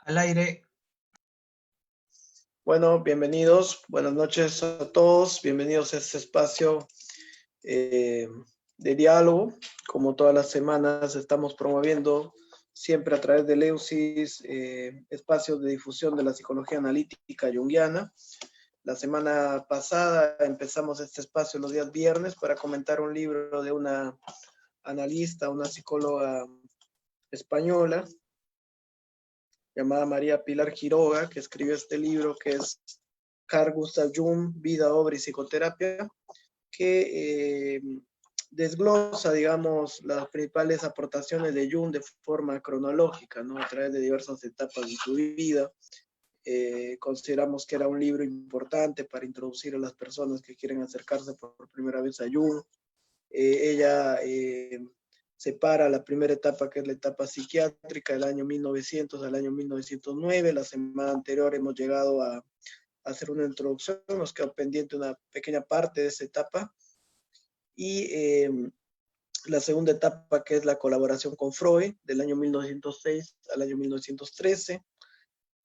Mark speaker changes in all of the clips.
Speaker 1: Al aire.
Speaker 2: Bueno, bienvenidos, buenas noches a todos, bienvenidos a este espacio de diálogo. Como todas las semanas estamos promoviendo siempre a través de Leusis espacios de difusión de la psicología analítica junguiana. La semana pasada empezamos este espacio los días viernes para comentar un libro de una analista, una psicóloga española, llamada María Pilar Quiroga, que escribió este libro que es Carl Gustav Jung, Vida, Obra y Psicoterapia, que desglosa, digamos, las principales aportaciones de Jung de forma cronológica, ¿no? A través de diversas etapas de su vida. Consideramos que era un libro importante para introducir a las personas que quieren acercarse por primera vez a Jung. Ella separa la primera etapa, que es la etapa psiquiátrica, del año 1900 al año 1909. La semana anterior hemos llegado a hacer una introducción, nos quedó pendiente una pequeña parte de esa etapa. Y la segunda etapa, que es la colaboración con Freud, del año 1906 al año 1913.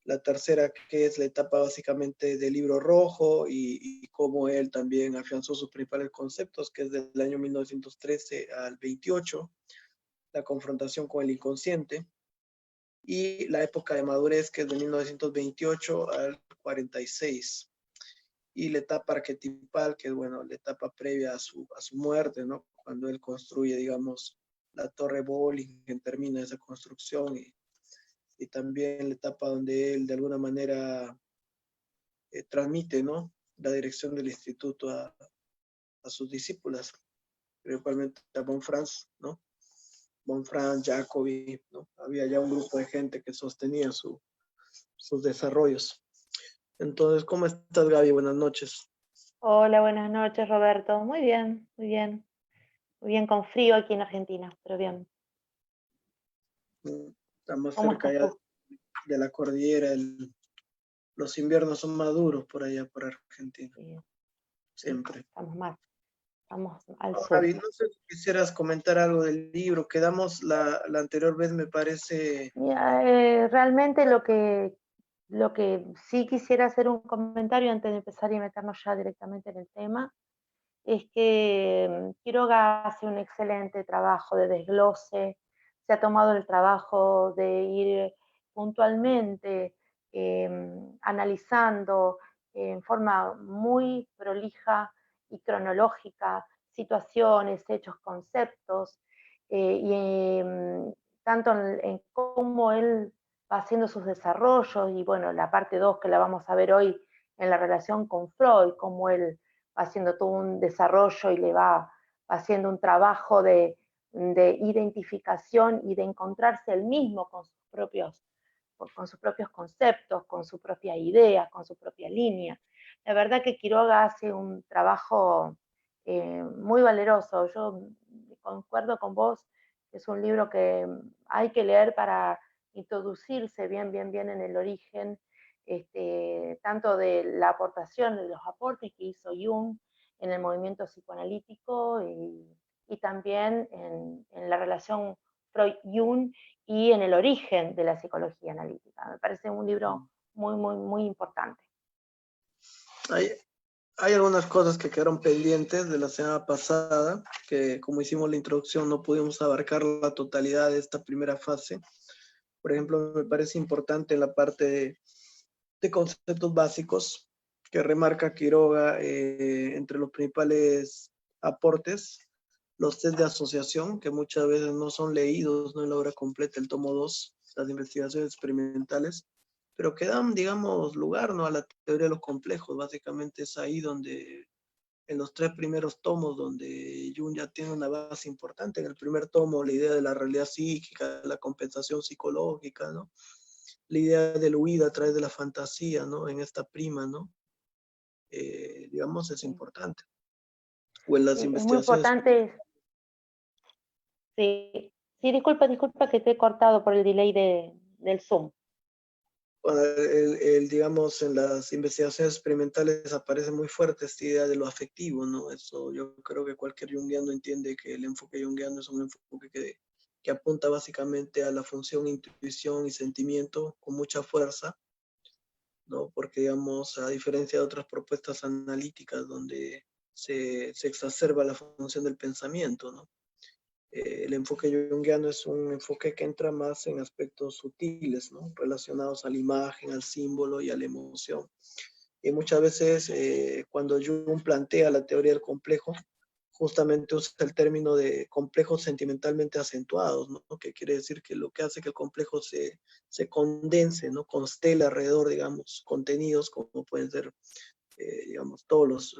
Speaker 2: La tercera, que es la etapa básicamente del Libro Rojo y cómo él también afianzó sus principales conceptos, que es del año 1913 al 28, la confrontación con el inconsciente. Y la época de madurez, que es de 1928 al 46. Y la etapa arquetipal, que es, bueno, la etapa previa a su muerte, ¿no? Cuando él construye, digamos, la Torre Bohlingen, termina esa construcción, y también la etapa donde él de alguna manera transmite, ¿no?, la dirección del instituto a sus discípulas, principalmente a von Franz, ¿no? Von Franz, Jacobi, ¿no? Había ya un grupo de gente que sostenía sus desarrollos. Entonces, ¿cómo estás, Gaby? Buenas noches.
Speaker 3: Hola, buenas noches, Roberto. Muy bien, muy bien. Muy bien, con frío aquí en Argentina, pero bien.
Speaker 2: Estamos
Speaker 3: ¿Cómo
Speaker 2: cerca
Speaker 3: estás
Speaker 2: ya
Speaker 3: tú?
Speaker 2: de la cordillera. Los inviernos son más duros por allá, por Argentina.
Speaker 3: Sí,
Speaker 2: Siempre.
Speaker 3: estamos al sur.
Speaker 2: Javi, no sé si quisieras comentar algo del libro. Quedamos la anterior vez, me parece.
Speaker 3: Mira, realmente lo que sí quisiera hacer un comentario antes de empezar y meternos ya directamente en el tema, es que Quiroga hace un excelente trabajo de desglose, se ha tomado el trabajo de ir puntualmente analizando en forma muy prolija y cronológica situaciones, hechos, conceptos, tanto en cómo él va haciendo sus desarrollos, y bueno, la parte 2 que la vamos a ver hoy en la relación con Freud, cómo él va haciendo todo un desarrollo y le va haciendo un trabajo de identificación y de encontrarse él mismo con sus propios conceptos, con su propia idea, con su propia línea. La verdad que Quiroga hace un trabajo muy valeroso. Yo concuerdo con vos, es un libro que hay que leer para introducirse bien en el origen, tanto de la aportación, de los aportes que hizo Jung en el movimiento psicoanalítico y también en la relación Freud-Jung y en el origen de la psicología analítica. Me parece un libro muy importante.
Speaker 2: Hay algunas cosas que quedaron pendientes de la semana pasada, que como hicimos la introducción no pudimos abarcar la totalidad de esta primera fase. Por ejemplo, me parece importante la parte de conceptos básicos que remarca Quiroga, entre los principales aportes, los test de asociación, que muchas veces no son leídos, no en la obra completa, el tomo 2, las investigaciones experimentales, pero que dan, digamos, lugar, ¿no?, a la teoría de los complejos. Básicamente es ahí donde, en los 3 primeros tomos, donde Jung ya tiene una base importante. En el primer tomo, la idea de la realidad psíquica, la compensación psicológica, ¿no?, la idea del huida a través de la fantasía, ¿no?, en esta prima, ¿no? Digamos, es importante. O en las
Speaker 3: Es muy
Speaker 2: investigaciones.
Speaker 3: importante. Sí, disculpa que te he cortado por el delay del Zoom.
Speaker 2: Bueno, digamos, en las investigaciones experimentales aparece muy fuerte esta idea de lo afectivo, ¿no? Eso yo creo que cualquier junguiano entiende que el enfoque junguiano es un enfoque que que apunta básicamente a la función intuición y sentimiento con mucha fuerza, ¿no? Porque, digamos, a diferencia de otras propuestas analíticas donde se exacerba la función del pensamiento, ¿no? El enfoque junguiano es un enfoque que entra más en aspectos sutiles, ¿no? Relacionados a la imagen, al símbolo y a la emoción. Y muchas veces cuando Jung plantea la teoría del complejo, justamente usa el término de complejos sentimentalmente acentuados, ¿no? Que quiere decir que lo que hace que el complejo se condense, ¿no? Constele alrededor, digamos, contenidos como pueden ser, digamos, todos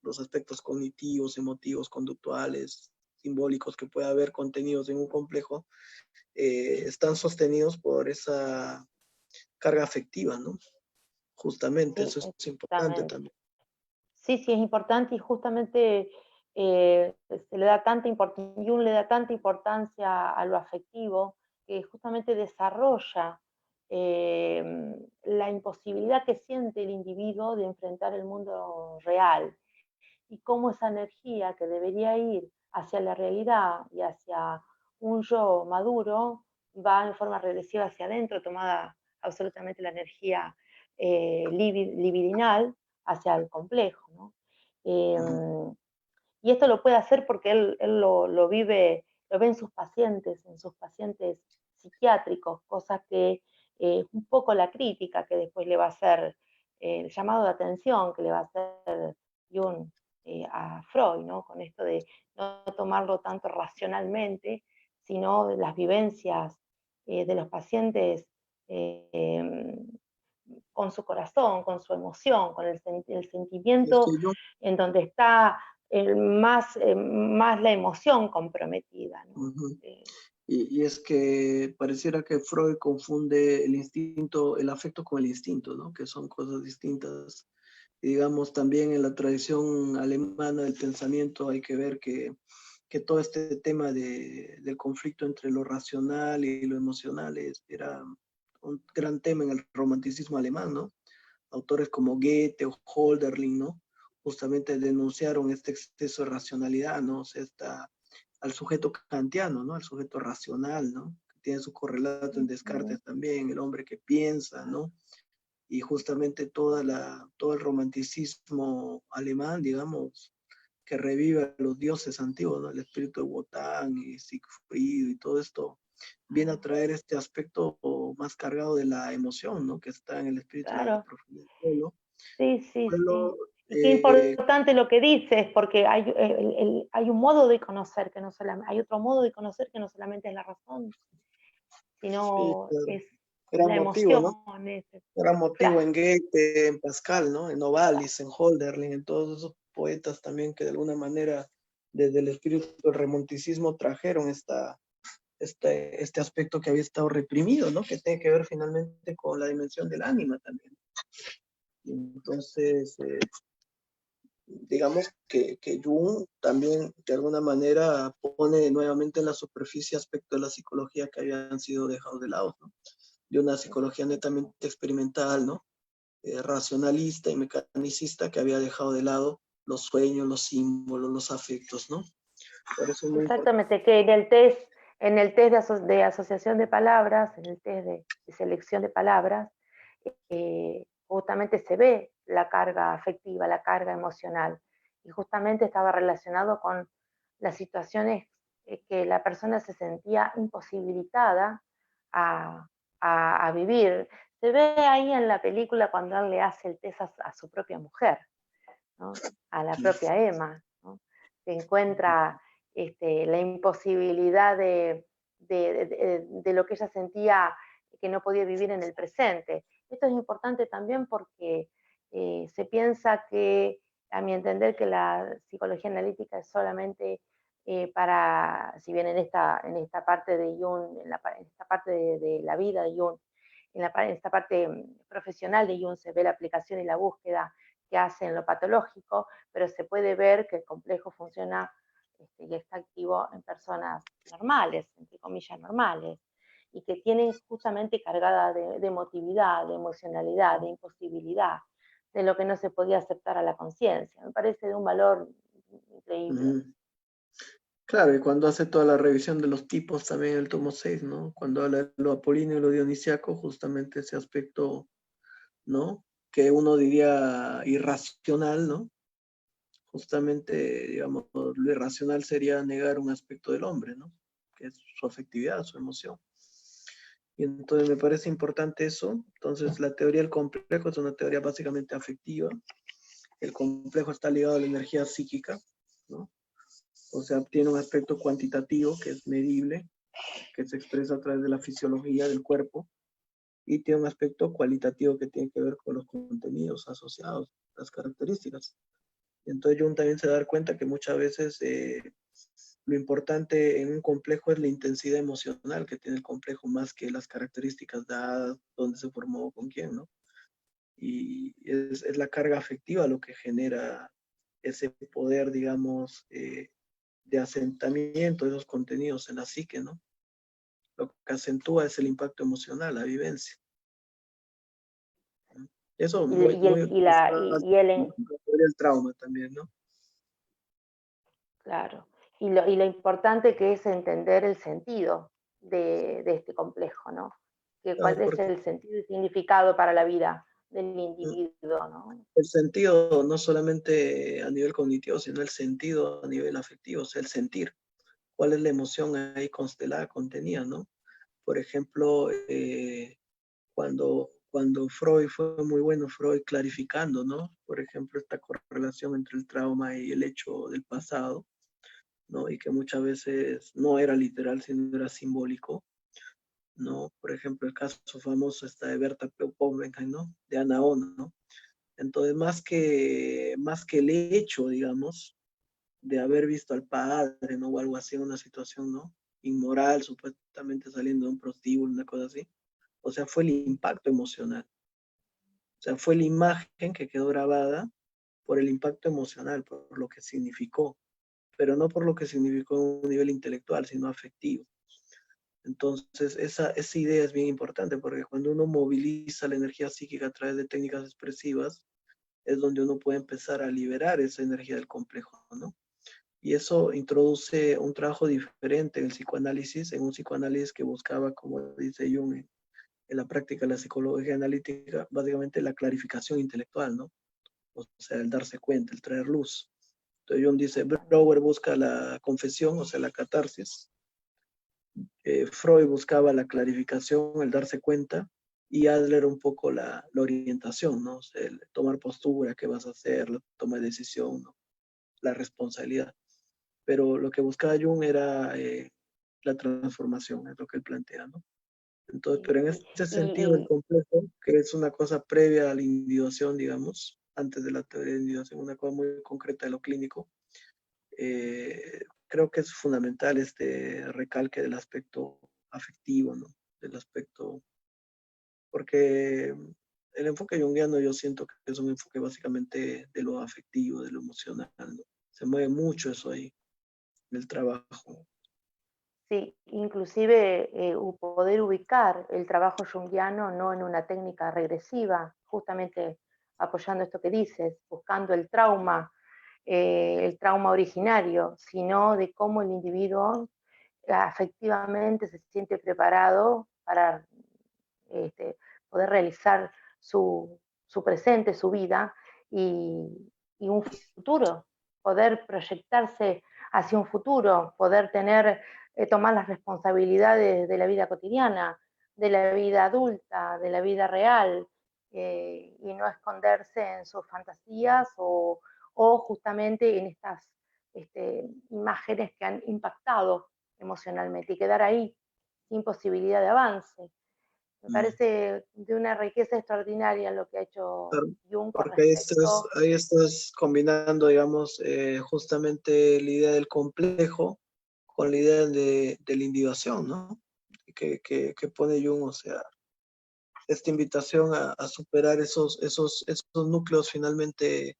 Speaker 2: los aspectos cognitivos, emotivos, conductuales, simbólicos que pueda haber contenidos en un complejo, están sostenidos por esa carga afectiva, ¿no? Justamente,
Speaker 3: Sí,
Speaker 2: eso es importante
Speaker 3: exactamente.
Speaker 2: también.
Speaker 3: Sí, sí, es importante y justamente se le da tanta importancia, Jung le da tanta importancia a lo afectivo que justamente desarrolla la imposibilidad que siente el individuo de enfrentar el mundo real y cómo esa energía que debería ir hacia la realidad y hacia un yo maduro va en forma regresiva hacia adentro, tomada absolutamente la energía libidinal hacia el complejo, ¿no?
Speaker 2: Ujú.
Speaker 3: Y esto lo puede hacer porque él lo vive, lo ve en sus pacientes psiquiátricos, cosas que un poco la crítica que después le va a hacer, el llamado de atención que le va a hacer Jung a Freud, ¿no? Con esto de no tomarlo tanto racionalmente, sino de las vivencias de los pacientes eh, con su corazón, con su emoción, con el
Speaker 2: Es que
Speaker 3: sentimiento
Speaker 2: yo,
Speaker 3: en donde está más la emoción comprometida, ¿no?
Speaker 2: ujú.
Speaker 3: Eh,
Speaker 2: Y es que pareciera que Freud confunde el instinto, el afecto con el instinto, ¿no? Que son cosas distintas. Y digamos, también en la tradición alemana del pensamiento hay que ver que todo este tema del conflicto entre lo racional y lo emocional era un gran tema en el romanticismo alemán, ¿no? Autores como Goethe o Hölderlin, ¿no? Justamente denunciaron este exceso de racionalidad, ¿no? O sea, al sujeto kantiano, ¿no? Al sujeto racional, ¿no? Que tiene su correlato en Descartes también, el hombre que piensa, ¿no? Y justamente todo el romanticismo alemán, digamos, que revive a los dioses antiguos, ¿no? El espíritu de Wotan y Siegfried y todo esto, viene a traer este aspecto más cargado de la emoción, ¿no? Que está en el espíritu de la
Speaker 3: claro,
Speaker 2: profundidad del pueblo.
Speaker 3: sí, sí, sí.
Speaker 2: Pueblo,
Speaker 3: Y qué importante lo que dices, porque hay un modo de conocer que no solamente, hay otro modo de conocer que no solamente es la razón,
Speaker 2: sí,
Speaker 3: sino
Speaker 2: claro,
Speaker 3: es
Speaker 2: era
Speaker 3: la
Speaker 2: motivo,
Speaker 3: emoción,
Speaker 2: ¿no? Era motivo
Speaker 3: claro,
Speaker 2: en Goethe, en Pascal, ¿no? En Novalis, en Hölderlin, en todos esos poetas también que de alguna manera desde el espíritu del romanticismo trajeron este aspecto que había estado reprimido, ¿no? Que tiene que ver finalmente con la dimensión del ánima también. Y entonces, digamos que Jung también de alguna manera pone nuevamente en la superficie aspectos de la psicología que habían sido dejados de lado, ¿no? De una psicología netamente experimental, ¿no? Racionalista y mecanicista que había dejado de lado los sueños, los símbolos, los afectos, ¿no? Por eso es muy importante.
Speaker 3: exactamente, que en el test de asociación de palabras, en el test de selección de palabras, justamente se ve la carga afectiva, la carga emocional, y justamente estaba relacionado con las situaciones que la persona se sentía imposibilitada a, a vivir. Se ve ahí en la película cuando él le hace el test a su propia mujer, ¿no? A la propia Emma, ¿no? Se encuentra la imposibilidad de lo que ella sentía que no podía vivir en el presente. Esto es importante también porque se piensa que, a mi entender, que la psicología analítica es solamente para, si bien en esta parte de Jung, en esta parte de la vida de Jung, en esta parte profesional de Jung se ve la aplicación y la búsqueda que hace en lo patológico, pero se puede ver que el complejo funciona y está activo en personas normales, entre comillas normales, y que tienen justamente cargada de emotividad, de emocionalidad, de imposibilidad, de lo que no se podía aceptar a la conciencia. Me parece de un valor increíble.
Speaker 2: Mm. Claro, y cuando hace toda la revisión de los tipos también en el tomo 6, ¿no? Cuando habla de lo apolíneo y lo dionisiaco, justamente ese aspecto, ¿no? Que uno diría irracional, ¿no? Justamente, digamos, lo irracional sería negar un aspecto del hombre, ¿no? Que es su afectividad, su emoción. Y entonces me parece importante eso. Entonces, la teoría del complejo es una teoría básicamente afectiva. El complejo está ligado a la energía psíquica, ¿no? O sea, tiene un aspecto cuantitativo que es medible, que se expresa a través de la fisiología del cuerpo, y tiene un aspecto cualitativo que tiene que ver con los contenidos asociados, las características. Entonces Jung también se da cuenta que muchas veces lo importante en un complejo es la intensidad emocional que tiene el complejo más que las características dadas, dónde se formó, con quién, ¿no? Y es la carga afectiva lo que genera ese poder, digamos, de asentamiento de esos contenidos en la psique, ¿no? Lo que acentúa es el impacto emocional, la vivencia. ¿No? Eso
Speaker 3: Y,
Speaker 2: muy,
Speaker 3: y
Speaker 2: muy
Speaker 3: el, y la, y el,
Speaker 2: el trauma también, ¿no?
Speaker 3: claro, y lo importante que es entender el sentido de este complejo, ¿no? Que cuál
Speaker 2: Claro,
Speaker 3: es
Speaker 2: porque
Speaker 3: el sentido y significado para la vida del individuo, ¿no?
Speaker 2: el sentido no solamente a nivel cognitivo, sino el sentido a nivel afectivo, o sea, el sentir. ¿Cuál es la emoción ahí constelada, contenida, ¿no? Por ejemplo, cuando Freud fue muy bueno, Freud clarificando, ¿no? Por ejemplo, esta correlación entre el trauma y el hecho del pasado, ¿no? Y que muchas veces no era literal, sino era simbólico, ¿no? Por ejemplo, el caso famoso está de Berta Poppenheim, ¿no? De Ana Ono, ¿no? Entonces, más que el hecho, digamos, de haber visto al padre, ¿no? O algo así, una situación, ¿no? Inmoral, supuestamente saliendo de un prostíbulo, una cosa así. O sea, fue el impacto emocional. O sea, fue la imagen que quedó grabada por el impacto emocional, por lo que significó, pero no por lo que significó a un nivel intelectual, sino afectivo. Entonces, esa idea es bien importante porque cuando uno moviliza la energía psíquica a través de técnicas expresivas, es donde uno puede empezar a liberar esa energía del complejo, ¿no? Y eso introduce un trabajo diferente en el psicoanálisis, en un psicoanálisis que buscaba, como dice Jung, en la práctica de la psicología analítica, básicamente la clarificación intelectual, ¿no? O sea, el darse cuenta, el traer luz. Entonces Jung dice, Brouwer busca la confesión, o sea, la catarsis. Freud buscaba la clarificación, el darse cuenta, y Adler un poco la orientación, ¿no? O sea, el tomar postura, qué vas a hacer, la toma de decisión, ¿no? La responsabilidad. Pero lo que buscaba Jung era la transformación, es lo que él plantea, ¿no? Entonces, pero en
Speaker 3: Y,
Speaker 2: este sentido, el
Speaker 3: y,
Speaker 2: complejo, que es una cosa previa a la individuación, digamos, antes de la teoría de individuación, una cosa muy concreta de lo clínico, creo que es fundamental este recalque del aspecto afectivo, ¿no? Del aspecto, porque el enfoque junguiano yo siento que es un enfoque básicamente de lo afectivo, de lo emocional, ¿no? Se mueve mucho eso ahí, en el trabajo.
Speaker 3: sí, inclusive poder ubicar el trabajo junguiano no en una técnica regresiva, justamente apoyando esto que dices, buscando el trauma originario, sino de cómo el individuo afectivamente se siente preparado para este, poder realizar su presente, su vida y un futuro, poder proyectarse hacia un futuro, poder tomar las responsabilidades de la vida cotidiana, de la vida adulta, de la vida real, y no esconderse en sus fantasías o justamente en estas imágenes que han impactado emocionalmente y quedar ahí sin posibilidad de avance. Me
Speaker 2: Mm.
Speaker 3: parece de una riqueza extraordinaria lo que ha hecho
Speaker 2: Claro,
Speaker 3: Jung con
Speaker 2: porque
Speaker 3: respecto.
Speaker 2: ahí estás combinando, digamos, justamente la idea del complejo con la idea de la individuación, ¿no? Que pone Jung, o sea, esta invitación a superar esos núcleos finalmente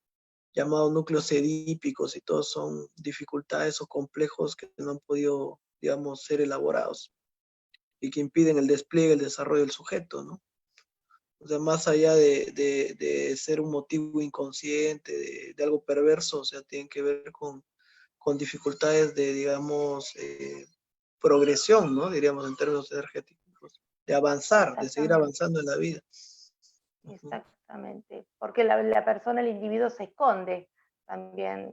Speaker 2: llamados núcleos edípicos y todos son dificultades o complejos que no han podido, digamos, ser elaborados y que impiden el despliegue, el desarrollo del sujeto, ¿no? O sea, más allá de ser un motivo inconsciente, de algo perverso, o sea, tienen que ver con dificultades de, digamos, progresión, ¿no? Diríamos en términos energéticos, de avanzar, de seguir avanzando en la vida.
Speaker 3: Exactamente, porque la persona, el individuo se esconde también.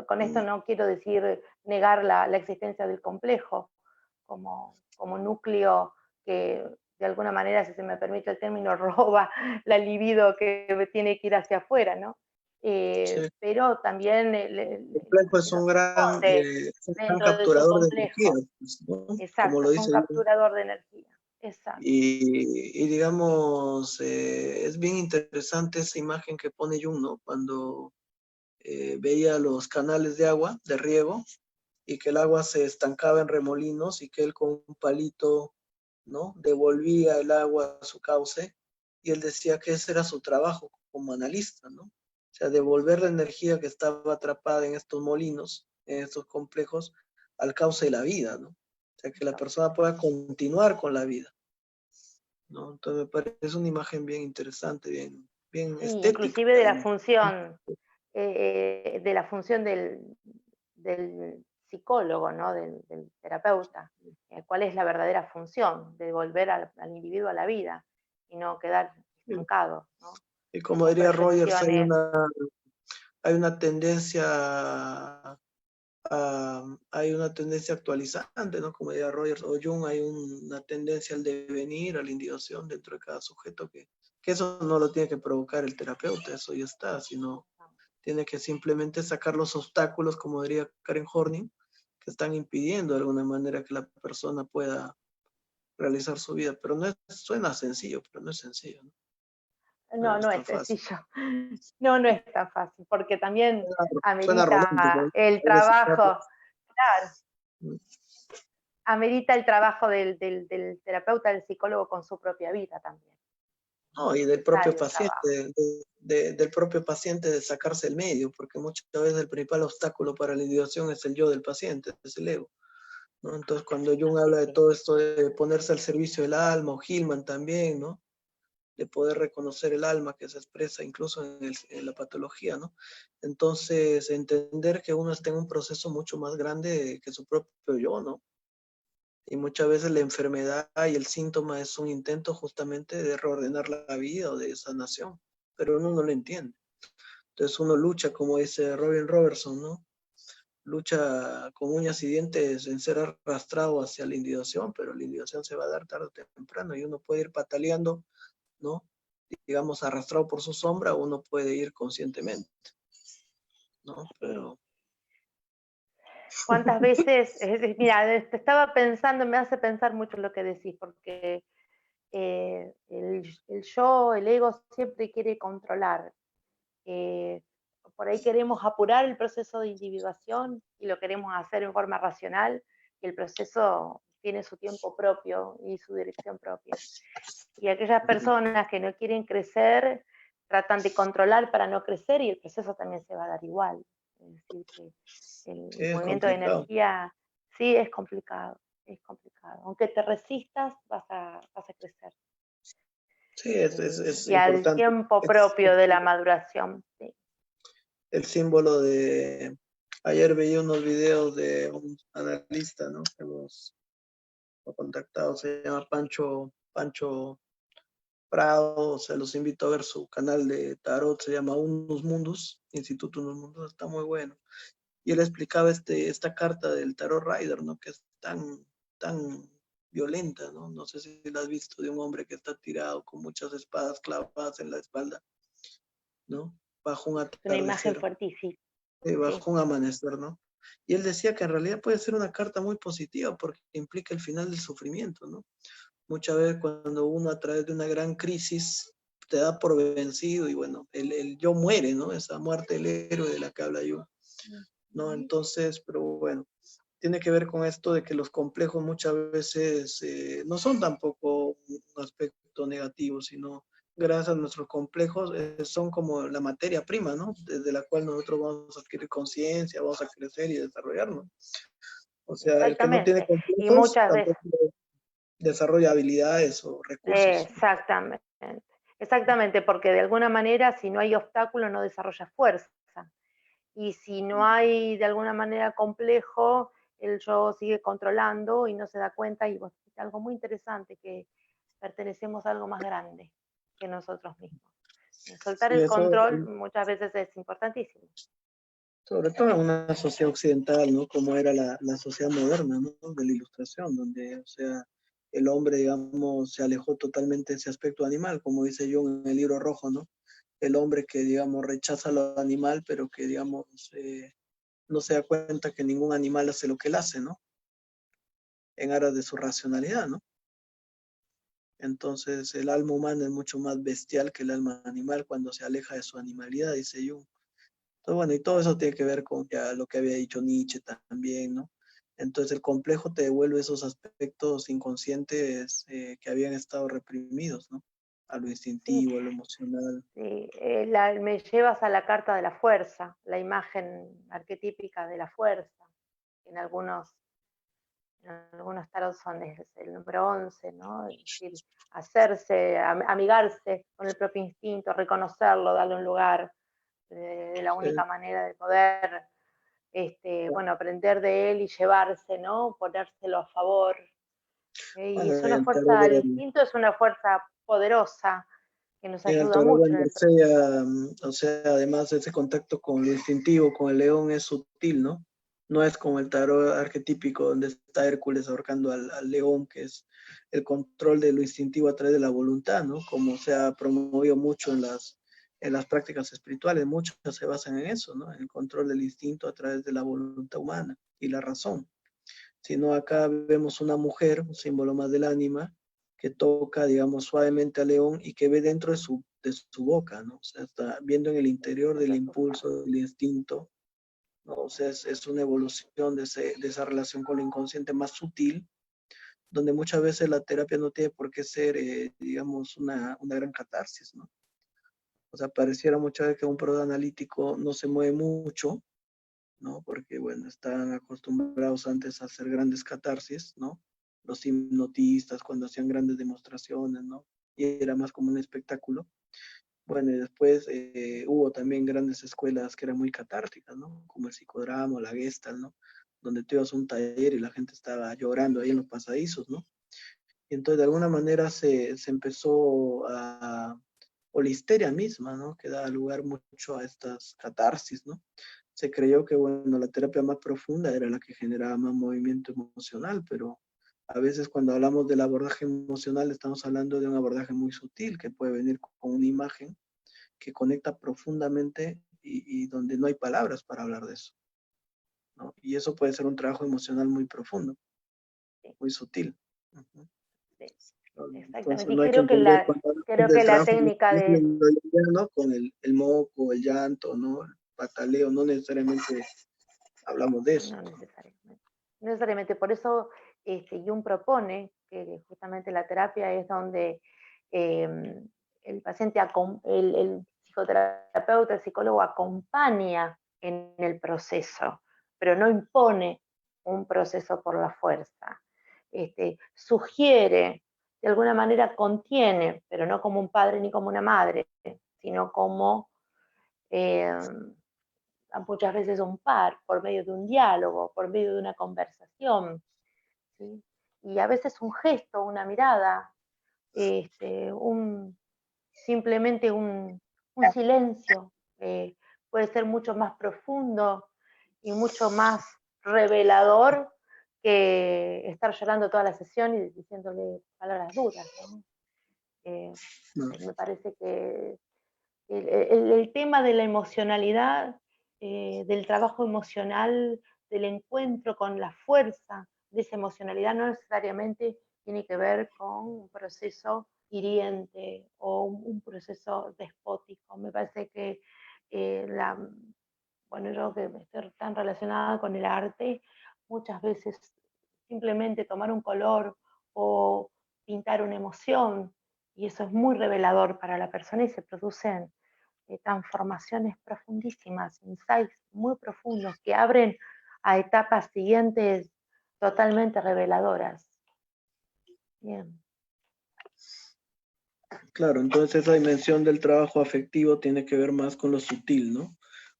Speaker 3: Con esto no quiero decir negar la existencia del complejo como núcleo que de alguna manera, si se me permite el término, roba la libido que tiene que ir hacia afuera, ¿no?
Speaker 2: Sí.
Speaker 3: Pero también
Speaker 2: el complejo es un gran
Speaker 3: dentro de su
Speaker 2: capturador de energía,
Speaker 3: complejo.
Speaker 2: pues, ¿no? Como
Speaker 3: Exacto,
Speaker 2: lo
Speaker 3: es un
Speaker 2: dice
Speaker 3: capturador de energía. Exacto.
Speaker 2: Y digamos, es bien interesante esa imagen que pone Jung, ¿no? Cuando veía los canales de agua, de riego, y que el agua se estancaba en remolinos y que él con un palito, ¿no? Devolvía el agua a su cauce, y él decía que ese era su trabajo como analista, ¿no? O sea, devolver la energía que estaba atrapada en estos molinos, en estos complejos, al cauce de la vida, ¿no? O sea, que la persona pueda continuar con la vida, ¿no? Entonces me parece una imagen bien interesante, bien
Speaker 3: Sí,
Speaker 2: estética.
Speaker 3: inclusive de la función del psicólogo, ¿no? Del terapeuta. ¿Cuál es la verdadera función? De devolver al individuo a la vida y no quedar estancado, ¿no?
Speaker 2: Y como
Speaker 3: Con
Speaker 2: diría Rogers,
Speaker 3: proyecciones.
Speaker 2: hay una tendencia hay una tendencia actualizante, ¿no? Como diría Rogers o Jung, hay una tendencia al devenir, a la individuación dentro de cada sujeto, que eso no lo tiene que provocar el terapeuta, eso ya está, sino tiene que simplemente sacar los obstáculos, como diría Karen Horney, que están impidiendo de alguna manera que la persona pueda realizar su vida. Pero no es, suena sencillo, pero no es sencillo, ¿no?
Speaker 3: No,
Speaker 2: No es
Speaker 3: no es
Speaker 2: tan fácil.
Speaker 3: sencillo. No, no es tan fácil, porque también
Speaker 2: Suena romántico,
Speaker 3: amerita
Speaker 2: ¿no?
Speaker 3: el trabajo, claro, amerita el trabajo del terapeuta, del psicólogo con su propia vida también.
Speaker 2: No, y del propio
Speaker 3: Trabajo.
Speaker 2: paciente, del propio paciente de sacarse el medio, porque muchas veces el principal obstáculo para la individuación es el yo del paciente, es el ego, ¿no? Entonces cuando Jung habla de todo esto de ponerse al servicio del alma, o Hillman también, ¿no? De poder reconocer el alma que se expresa incluso en la patología, ¿no? Entonces entender que uno está en un proceso mucho más grande que su propio yo, ¿no? Y muchas veces la enfermedad y el síntoma es un intento justamente de reordenar la vida o de sanación, pero uno no lo entiende. Entonces uno lucha, como dice Robin Robertson, ¿no? Lucha con uñas y dientes en ser arrastrado hacia la individuación, pero la individuación se va a dar tarde o temprano y uno puede ir pataleando, ¿no? Digamos, arrastrado por su sombra, o uno puede ir conscientemente, ¿no? Pero...
Speaker 3: ¿Cuántas veces? Mira, te estaba pensando, me hace pensar mucho lo que decís, porque el yo, el ego siempre quiere controlar. Eh, por ahí queremos apurar el proceso de individuación y lo queremos hacer en forma racional, y el proceso tiene su tiempo propio y su dirección propia. Y aquellas personas que no quieren crecer tratan de controlar para no crecer, y el proceso también se va a dar igual. Es decir, que
Speaker 2: Sí,
Speaker 3: el
Speaker 2: es
Speaker 3: movimiento de
Speaker 2: complicado.
Speaker 3: energía sí es complicado, es complicado. Aunque te resistas, vas a crecer.
Speaker 2: Sí, es
Speaker 3: Y al
Speaker 2: importante.
Speaker 3: tiempo propio de la maduración. Sí.
Speaker 2: El símbolo de... Ayer veía unos videos de un analista, ¿no? Que hemos contactado, se llama Pancho Prado, se los invito a ver su canal de tarot, se llama Unos Mundos, Instituto Unos Mundos, está muy bueno. Y él explicaba esta carta del Tarot Rider, ¿no? Que es tan violenta, ¿no? No sé si la has visto, de un hombre que está tirado con muchas espadas clavadas en la espalda, ¿no? Bajo un
Speaker 3: Es una imagen
Speaker 2: atardecer,
Speaker 3: fuertísima. Sí.
Speaker 2: bajo un amanecer, ¿no? Y él decía que en realidad puede ser una carta muy positiva porque implica el final del sufrimiento, ¿no? Muchas veces cuando uno a través de una gran crisis te da por vencido y bueno, el yo muere, ¿no? Esa muerte del héroe de la que habla yo, ¿no? Entonces, pero bueno, tiene que ver con esto de que los complejos muchas veces no son tampoco un aspecto negativo, sino gracias a nuestros complejos son como la materia prima, ¿no? Desde la cual nosotros vamos a adquirir conciencia, vamos a crecer y desarrollarnos. O sea, el que no tiene
Speaker 3: Exactamente. Y
Speaker 2: complejos
Speaker 3: muchas veces.
Speaker 2: tampoco desarrolla habilidades o recursos.
Speaker 3: Exactamente. Exactamente, porque de alguna manera, si no hay obstáculos, no desarrollas fuerza. y si no hay de alguna manera complejo, el yo sigue controlando y no se da cuenta, y vos dijiste algo muy interesante, que pertenecemos a algo más grande que nosotros mismos. Soltar
Speaker 2: Sí,
Speaker 3: el
Speaker 2: eso,
Speaker 3: control muchas veces es importantísimo.
Speaker 2: sobre todo en una sociedad occidental, ¿no? Como era la sociedad moderna, ¿no? De la ilustración, donde, o sea, el hombre, digamos, se alejó totalmente de ese aspecto animal, como dice Jung en el libro rojo, ¿no? El hombre que, digamos, rechaza lo animal, pero que, digamos, no se da cuenta que ningún animal hace lo que él hace, ¿no? En aras de su racionalidad, ¿no? Entonces, el alma humana es mucho más bestial que el alma animal cuando se aleja de su animalidad, dice Jung. Entonces, bueno, y todo eso tiene que ver con ya lo que había dicho Nietzsche también, ¿no? Entonces, el complejo te devuelve esos aspectos inconscientes que habían estado reprimidos, ¿no? A lo
Speaker 3: Sí,
Speaker 2: instintivo, a lo emocional.
Speaker 3: sí, me llevas a la carta de la fuerza, la imagen arquetípica de la fuerza. En algunos tarot son el número 11, ¿no? Es decir, amigarse con el propio instinto, reconocerlo, darle un lugar, de la única manera de poder, bueno, aprender de él y llevarse, ¿no? Ponérselo a favor. Y es
Speaker 2: Bueno,
Speaker 3: una fuerza, el
Speaker 2: del,
Speaker 3: instinto es una fuerza poderosa que nos
Speaker 2: en el
Speaker 3: ayuda
Speaker 2: tarot
Speaker 3: mucho
Speaker 2: del
Speaker 3: en el proceso.
Speaker 2: Marsella, o sea, además ese contacto con lo instintivo, con el león es sutil, ¿no? No es como el tarot arquetípico donde está Hércules ahorcando al león, que es el control de lo instintivo a través de la voluntad, ¿no? Como se ha promovido mucho en las prácticas espirituales, muchas se basan en eso, ¿no? En el control del instinto a través de la voluntad humana y la razón. Sino acá vemos una mujer, un símbolo más del ánima, que toca, digamos, suavemente al león y que ve dentro de su boca, ¿no? O sea, está viendo en el interior del impulso, del instinto, ¿no? O sea, es una evolución de esa relación con lo inconsciente más sutil, donde muchas veces la terapia no tiene por qué ser, digamos, una gran catarsis, ¿no? O sea, pareciera muchas veces que un proceso analítico no se mueve mucho, ¿no? Porque, bueno, están acostumbrados antes a hacer grandes catarsis, ¿no? Los hipnotistas cuando hacían grandes demostraciones, ¿no? Y era más como un espectáculo. Bueno, y después hubo también grandes escuelas que eran muy catárticas, ¿no? Como el psicodrama o la Gestalt, ¿no? Donde tú ibas a un taller y la gente estaba llorando ahí en los pasadizos, ¿no? Y entonces de alguna manera se empezó o la histeria misma, ¿no? Que da lugar mucho a estas catarsis, ¿no? Se creyó que, bueno, la terapia más profunda era la que generaba más movimiento emocional, pero a veces cuando hablamos del abordaje emocional estamos hablando de un abordaje muy sutil que puede venir con una imagen que conecta profundamente y donde no hay palabras para hablar de eso, ¿no? Y eso puede ser un trabajo emocional muy profundo,
Speaker 3: Sí,
Speaker 2: muy sutil. Uh-huh.
Speaker 3: sí,
Speaker 2: Entonces
Speaker 3: exactamente. Y
Speaker 2: no hay que entender cuando
Speaker 3: creo
Speaker 2: hablamos
Speaker 3: que
Speaker 2: del
Speaker 3: la
Speaker 2: trabajo
Speaker 3: técnica de,
Speaker 2: ¿no? Con el moco, el llanto, ¿no? El pataleo, no necesariamente hablamos de eso.
Speaker 3: no necesariamente, no necesariamente, por eso Jung propone que justamente la terapia es donde eh, el paciente, el psicoterapeuta, el psicólogo acompaña en el proceso, pero no impone un proceso por la fuerza. Sugiere, de alguna manera contiene, pero no como un padre ni como una madre, sino como eh, muchas veces un par, por medio de un diálogo, por medio de una conversación, ¿sí? Y a veces un gesto, una mirada, un, simplemente un silencio, puede ser mucho más profundo y mucho más revelador que estar llorando toda la sesión y diciéndole palabras duras, ¿no?
Speaker 2: No,
Speaker 3: Me parece que el tema de la emocionalidad, del trabajo emocional, del encuentro con la fuerza de esa emocionalidad, no necesariamente tiene que ver con un proceso hiriente o un proceso despótico. Me parece que bueno, yo que estoy tan relacionada con el arte, muchas veces simplemente tomar un color o pintar una emoción, y eso es muy revelador para la persona y se producen transformaciones profundísimas, insights muy profundos que abren a etapas siguientes totalmente reveladoras. Bien.
Speaker 2: claro, entonces esa dimensión del trabajo afectivo tiene que ver más con lo sutil, ¿no?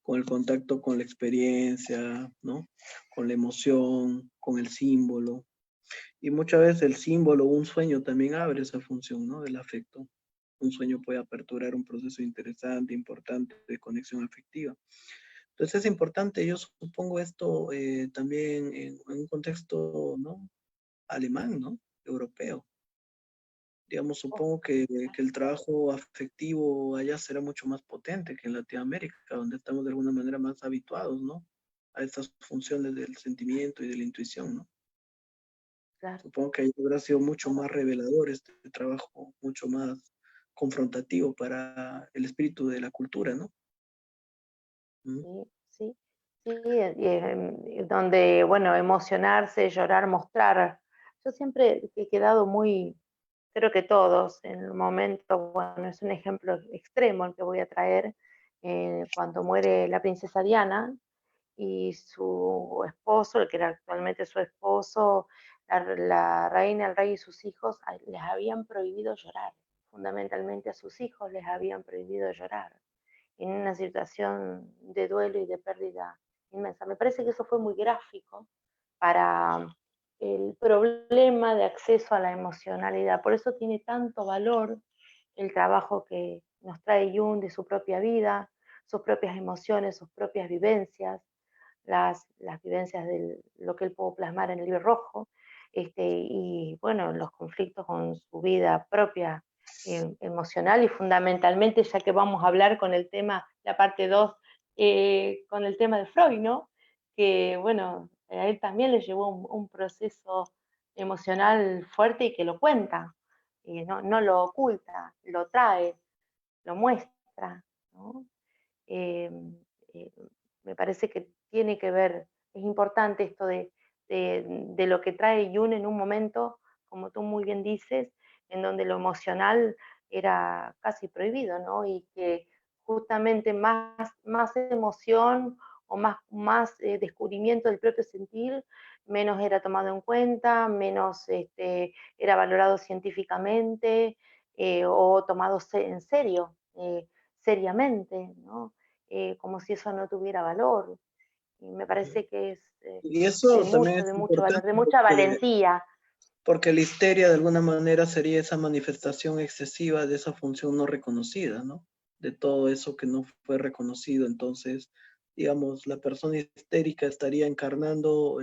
Speaker 2: con el contacto con la experiencia, ¿no? Con la emoción, con el símbolo. Y muchas veces el símbolo, un sueño también abre esa función, ¿no? Del afecto. Un sueño puede aperturar un proceso interesante, importante de conexión afectiva. Entonces es importante, yo supongo esto también en un contexto, ¿no? Alemán, ¿no? Europeo. Digamos, supongo que el trabajo afectivo allá será mucho más potente que en Latinoamérica, donde estamos de alguna manera más habituados, ¿no? A estas funciones del sentimiento y de la intuición, ¿no?
Speaker 3: Claro.
Speaker 2: Supongo que ahí habrá sido mucho más revelador este trabajo, mucho más confrontativo para el espíritu de la cultura, ¿no? Mm.
Speaker 3: Sí, sí, sí, donde, bueno, emocionarse, llorar, mostrar. Yo siempre he quedado muy, creo que todos, en el momento, bueno, es un ejemplo extremo el que voy a traer, cuando muere la princesa Diana y su esposo, el que era actualmente su esposo, la reina, el rey y sus hijos, les habían prohibido llorar. Fundamentalmente a sus hijos les habían prohibido llorar en una situación de duelo y de pérdida inmensa. Me parece que eso fue muy gráfico para el problema de acceso a la emocionalidad. Por eso tiene tanto valor el trabajo que nos trae Jung de su propia vida, sus propias emociones, sus propias vivencias, las vivencias de lo que él pudo plasmar en el libro rojo, y bueno, los conflictos con su vida propia emocional y fundamentalmente, ya que vamos a hablar con el tema, la parte 2 con el tema de Freud, ¿no? Que bueno, a él también le llevó un proceso emocional fuerte y que lo cuenta, y no lo oculta, lo trae, lo muestra, ¿no? Eh, eh, Me parece que tiene que ver, es importante esto de lo que trae Jung en un momento, como tú muy bien dices, en donde lo emocional era casi prohibido, ¿no? Y que justamente más emoción o más descubrimiento del propio sentir, menos era tomado en cuenta, menos era valorado científicamente o tomado en serio, seriamente, ¿no? Como si eso no tuviera valor. Y me parece que es
Speaker 2: Y eso también
Speaker 3: de
Speaker 2: es
Speaker 3: mucho valor,
Speaker 2: importante
Speaker 3: de mucha valentía.
Speaker 2: porque la histeria de alguna manera sería esa manifestación excesiva de esa función no reconocida, ¿no? De todo eso que no fue reconocido. Entonces, digamos, la persona histérica estaría encarnando,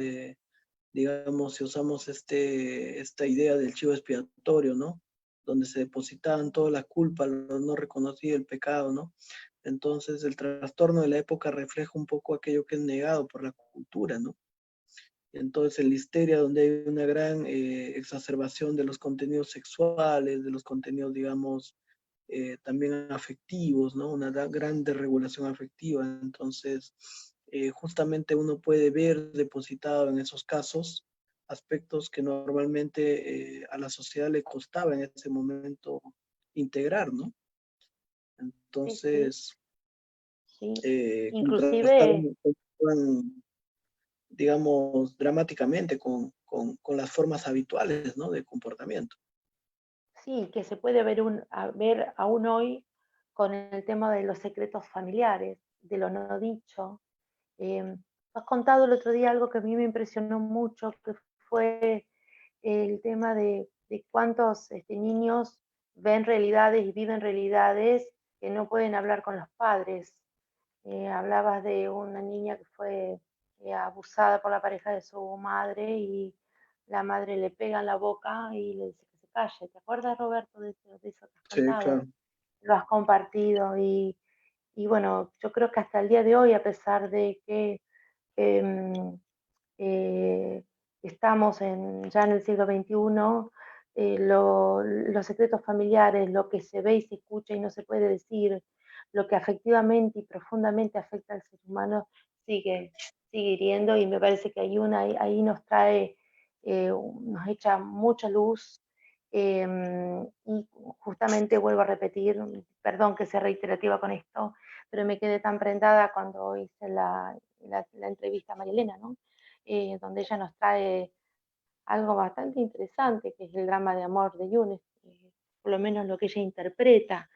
Speaker 2: digamos, si usamos esta idea del chivo expiatorio, ¿no? Donde se depositaban toda la culpa, lo no reconocido, el pecado, ¿no? Entonces, el trastorno de la época refleja un poco aquello que es negado por la cultura, ¿no? Entonces, en la histeria, donde hay una gran exacerbación de los contenidos sexuales, de los contenidos, digamos, también afectivos, ¿no? Una gran desregulación afectiva. Entonces, justamente uno puede ver depositado en esos casos aspectos que normalmente a la sociedad le costaba en ese momento integrar, ¿no?
Speaker 3: Sí, sí,
Speaker 2: Entonces,
Speaker 3: sí. Inclusive,
Speaker 2: contrastaban, digamos, dramáticamente con las formas habituales, ¿no? De comportamiento.
Speaker 3: sí, que se puede ver aún hoy con el tema de los secretos familiares, de lo no dicho. Has contado el otro día algo que a mí me impresionó mucho, que fue el tema de cuántos niños ven realidades y viven realidades que no pueden hablar con los padres. Hablabas de una niña que fue abusada por la pareja de su madre y la madre le pega en la boca y le dice que se calle. ¿Te acuerdas, Roberto, de eso que has
Speaker 2: Sí,
Speaker 3: contado?
Speaker 2: claro.
Speaker 3: Lo has compartido y bueno, yo creo que hasta el día de hoy, a pesar de que em, eh, estamos ya en el siglo XXI, los secretos familiares, lo que se ve y se escucha y no se puede decir, lo que afectivamente y profundamente afecta al ser humano, sigue, sigue hiriendo y me parece que ahí nos trae, nos echa mucha luz. Y justamente vuelvo a repetir, perdón que sea reiterativa con esto, pero me quedé tan prendada cuando hice la entrevista a María Elena, ¿no? Donde ella nos trae algo bastante interesante, que es el drama de amor de Yunes, por lo menos lo que ella interpreta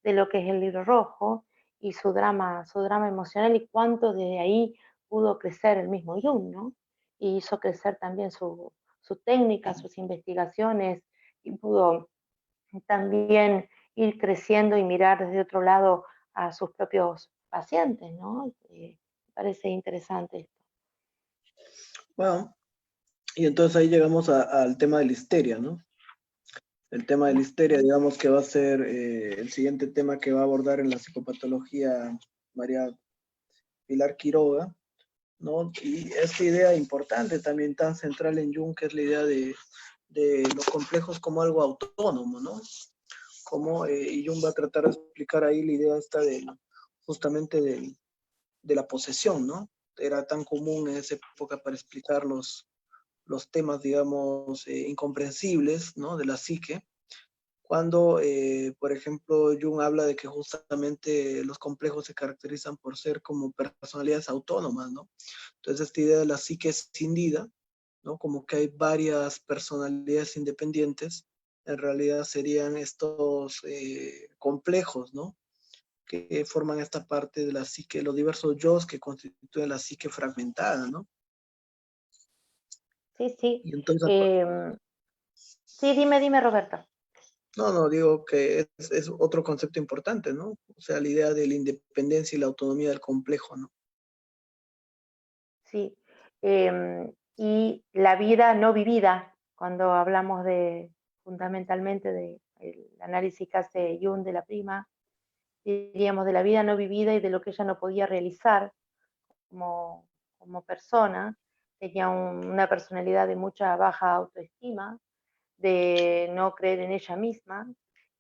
Speaker 3: de lo que es el libro rojo, y su drama emocional y cuánto desde ahí pudo crecer el mismo Jung, ¿no? Y hizo crecer también su técnica, sus investigaciones y pudo también ir creciendo y mirar desde otro lado a sus propios pacientes, ¿no? Me parece interesante esto.
Speaker 2: Bueno, y entonces ahí llegamos al tema de la histeria, ¿no? El tema de la histeria, digamos que va a ser el siguiente tema que va a abordar en la psicopatología María Pilar Quiroga, ¿no? Y esta idea importante también tan central en Jung, que es la idea de los complejos como algo autónomo, ¿no? Como, y Jung va a tratar de explicar ahí la idea esta de justamente de la posesión, ¿no? Era tan común en esa época para explicar los temas, digamos, incomprensibles, ¿no? De la psique, cuando, por ejemplo, Jung habla de que justamente los complejos se caracterizan por ser como personalidades autónomas, ¿no? Entonces, esta idea de la psique escindida, ¿no? Como que hay varias personalidades independientes, en realidad serían estos complejos, ¿no? Que forman esta parte de la psique, los diversos yo's que constituyen la psique fragmentada, ¿no?
Speaker 3: Sí, sí.
Speaker 2: Y entonces,
Speaker 3: Sí, dime, Roberto.
Speaker 2: no, digo que es otro concepto importante, ¿no? O sea, la idea de la independencia y la autonomía del complejo, ¿no?
Speaker 3: Sí. Y la vida no vivida, cuando hablamos fundamentalmente del análisis que hace Jung de la prima, diríamos de la vida no vivida y de lo que ella no podía realizar como, como persona. Tenía una personalidad de mucha baja autoestima, de no creer en ella misma.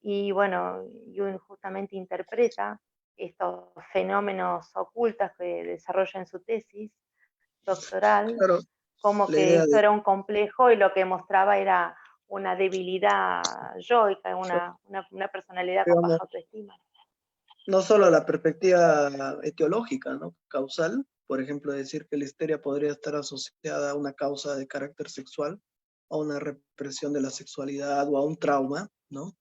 Speaker 3: Y bueno, Jung justamente interpreta estos fenómenos ocultos que desarrolla en su tesis doctoral,
Speaker 2: Claro,
Speaker 3: como
Speaker 2: la
Speaker 3: que
Speaker 2: idea
Speaker 3: esto
Speaker 2: de
Speaker 3: era un complejo y lo que mostraba era una debilidad yoica, una personalidad con
Speaker 2: digamos,
Speaker 3: baja autoestima.
Speaker 2: no solo la perspectiva etiológica, ¿no? Causal, por ejemplo, decir que la histeria podría estar asociada a una causa de carácter sexual, a una represión de la sexualidad o a un trauma, ¿no?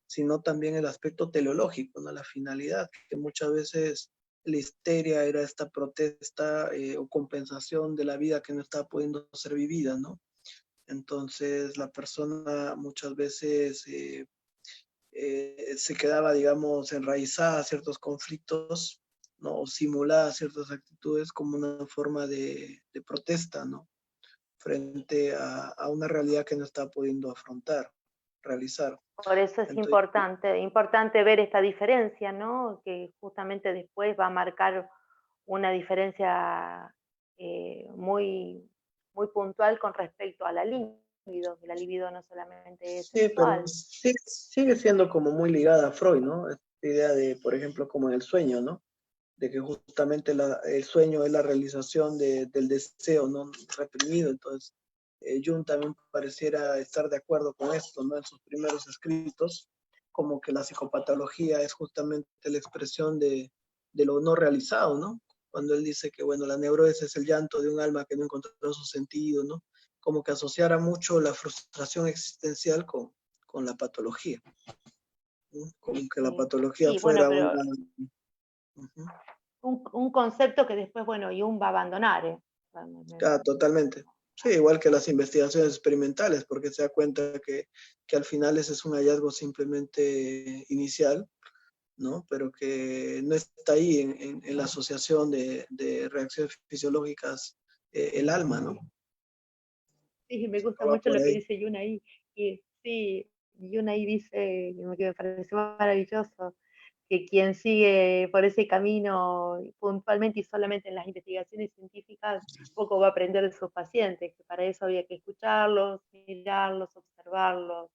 Speaker 2: Sino también el aspecto teleológico, ¿no? La finalidad, que muchas veces la histeria era esta protesta o compensación de la vida que no estaba pudiendo ser vivida, ¿no? Entonces la persona muchas veces se quedaba, digamos, enraizada a ciertos conflictos, ¿no? O simulaba ciertas actitudes como una forma de protesta, ¿no? Frente a una realidad que no estaba pudiendo afrontar, realizar.
Speaker 3: Por eso es
Speaker 2: Entonces,
Speaker 3: importante ver esta diferencia, ¿no? Que justamente después va a marcar una diferencia muy puntual con respecto a la libido, que la libido no solamente es
Speaker 2: sí, pero
Speaker 3: sexual.
Speaker 2: sigue siendo como muy ligada a Freud, ¿no? Esta idea de, por ejemplo, como en el sueño, ¿no? De que justamente el sueño es la realización del deseo no reprimido. Entonces, Jung también pareciera estar de acuerdo con esto, ¿no? En sus primeros escritos, como que la psicopatología es justamente la expresión de lo no realizado, ¿no? Cuando él dice que, bueno, la neurosis es el llanto de un alma que no encontró su sentido, ¿no? Como que asociara mucho la frustración existencial con la patología, ¿no? Como que la patología
Speaker 3: Sí, bueno,
Speaker 2: fuera
Speaker 3: pero
Speaker 2: una... Uh-huh.
Speaker 3: un concepto que después, bueno, Jung va a abandonar.
Speaker 2: Totalmente. Sí, igual que las investigaciones experimentales, porque se da cuenta que al final ese es un hallazgo simplemente inicial, ¿no? Pero que no está ahí en la asociación de reacciones fisiológicas el alma, ¿no?
Speaker 3: Sí, me gusta
Speaker 2: No va
Speaker 3: mucho
Speaker 2: por
Speaker 3: lo que
Speaker 2: ahí.
Speaker 3: dice Jung ahí. Y sí, Jung ahí dice, que me pareció maravilloso, que quien sigue por ese camino puntualmente y solamente en las investigaciones científicas, poco va a aprender de sus pacientes, que para eso había que escucharlos, mirarlos, observarlos,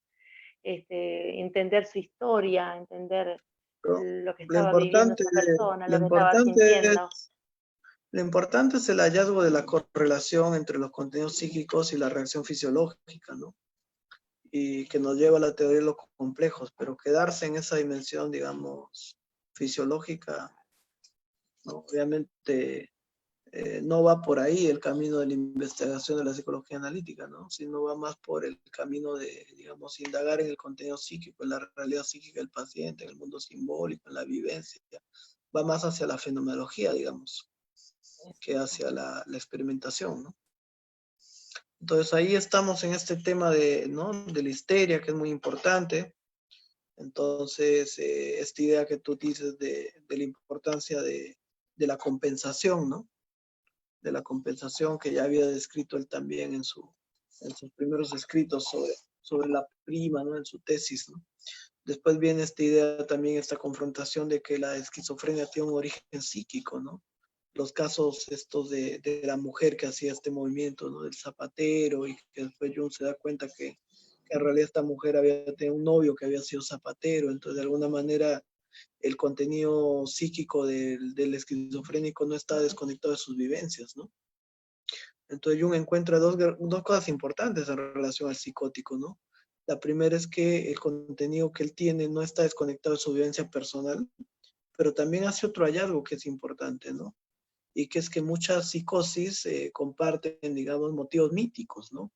Speaker 3: entender su historia, entender
Speaker 2: Pero
Speaker 3: lo que
Speaker 2: lo
Speaker 3: estaba viviendo
Speaker 2: importante,
Speaker 3: esa persona,
Speaker 2: lo
Speaker 3: lo que estaba
Speaker 2: importante
Speaker 3: sintiendo.
Speaker 2: es, lo importante es el hallazgo de la correlación entre los contenidos psíquicos y la reacción fisiológica, ¿no? Y que nos lleva a la teoría de los complejos, pero quedarse en esa dimensión, digamos, fisiológica, ¿no? Obviamente no va por ahí el camino de la investigación de la psicología analítica, ¿no? Sino va más por el camino de, digamos, indagar en el contenido psíquico, en la realidad psíquica del paciente, en el mundo simbólico, en la vivencia. va más hacia la fenomenología, digamos, que hacia la experimentación, ¿no? Entonces ahí estamos en este tema de, ¿no? de la histeria, que es muy importante. Entonces, esta idea que tú dices de la importancia de la compensación, ¿no? De la compensación que ya había descrito él también en sus primeros escritos sobre la prima, ¿no? En su tesis, ¿no? Después viene esta idea también, esta confrontación de que la esquizofrenia tiene un origen psíquico, ¿no? Los casos estos de la mujer que hacía este movimiento, ¿no? Del zapatero, y que después Jung se da cuenta que en realidad esta mujer había tenido un novio que había sido zapatero, entonces de alguna manera el contenido psíquico del esquizofrénico no está desconectado de sus vivencias, ¿no? Entonces Jung encuentra dos cosas importantes en relación al psicótico, ¿no? La primera es que el contenido que él tiene no está desconectado de su vivencia personal, pero también hace otro hallazgo que es importante, ¿no? Y que es que muchas psicosis comparten, digamos, motivos míticos, ¿no?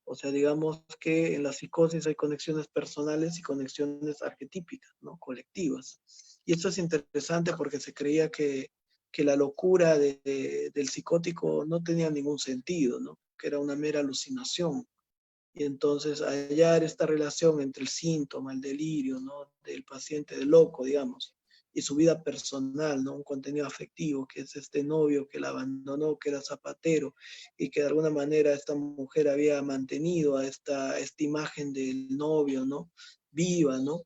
Speaker 2: O sea, digamos que en la psicosis hay conexiones personales y conexiones arquetípicas, ¿no? Colectivas. Y esto es interesante porque se creía que la locura del psicótico no tenía ningún sentido, ¿no? Que era una mera alucinación. Y entonces hallar esta relación entre el síntoma, el delirio, ¿no? Del paciente, del loco, digamos, y su vida personal, ¿no? Un contenido afectivo, que es este novio que la abandonó, que era zapatero, y que de alguna manera esta mujer había mantenido a esta imagen del novio, ¿no? Viva, ¿no?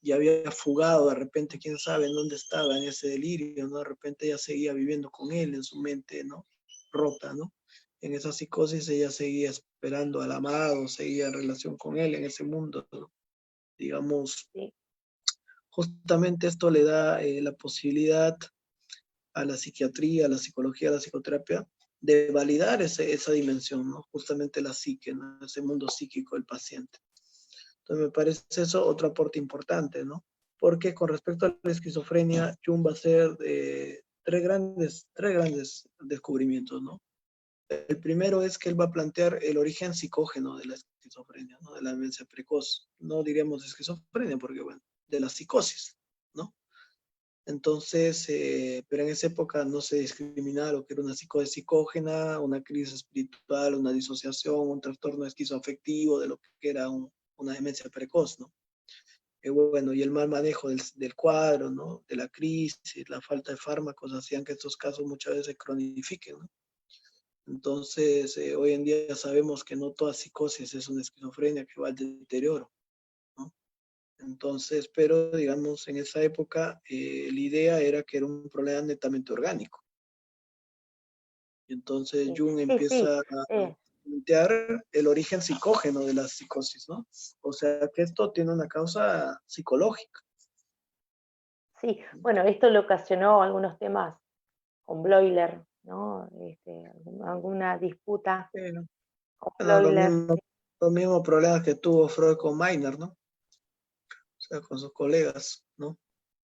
Speaker 2: Y había fugado, de repente, quién sabe en dónde estaba en ese delirio, ¿no? De repente ella seguía viviendo con él en su mente, ¿no? Rota, ¿no? En esa psicosis ella seguía esperando al amado, seguía en relación con él en ese mundo, ¿no? Digamos,
Speaker 3: Sí,
Speaker 2: justamente esto le da la posibilidad a la psiquiatría, a la psicología, a la psicoterapia, de validar esa dimensión, ¿no? Justamente la psique, ¿no? Ese mundo psíquico del paciente. Entonces me parece eso otro aporte importante, ¿no? Porque con respecto a la esquizofrenia, Jung va a hacer tres grandes descubrimientos, ¿no? El primero es que él va a plantear el origen psicógeno de la esquizofrenia, ¿no? De la demencia precoz. No diríamos esquizofrenia porque, bueno, de la psicosis, ¿no? Entonces, pero en esa época no se discriminaba lo que era una psicosis psicógena, una crisis espiritual, una disociación, un trastorno esquizoafectivo, de lo que era una demencia precoz, ¿no? Bueno, y el mal manejo del cuadro, ¿no? De la crisis, la falta de fármacos hacían que estos casos muchas veces se cronifiquen, ¿no? Entonces, hoy en día sabemos que no toda psicosis es una esquizofrenia que va al deterioro, ¿no? Entonces, pero digamos, en esa época la idea era que era un problema netamente orgánico. Y entonces
Speaker 3: sí,
Speaker 2: Jung
Speaker 3: sí, sí,
Speaker 2: empieza a plantear el origen psicógeno de la psicosis, ¿no? O sea, que esto tiene una causa psicológica.
Speaker 3: sí. Bueno, esto le ocasionó algunos temas con Bloiler, ¿no? Alguna disputa
Speaker 2: Bueno,
Speaker 3: con
Speaker 2: bueno,
Speaker 3: Bloiler.
Speaker 2: los mismos problemas que tuvo Freud con Meiner, ¿no? O sea, con sus colegas, ¿no?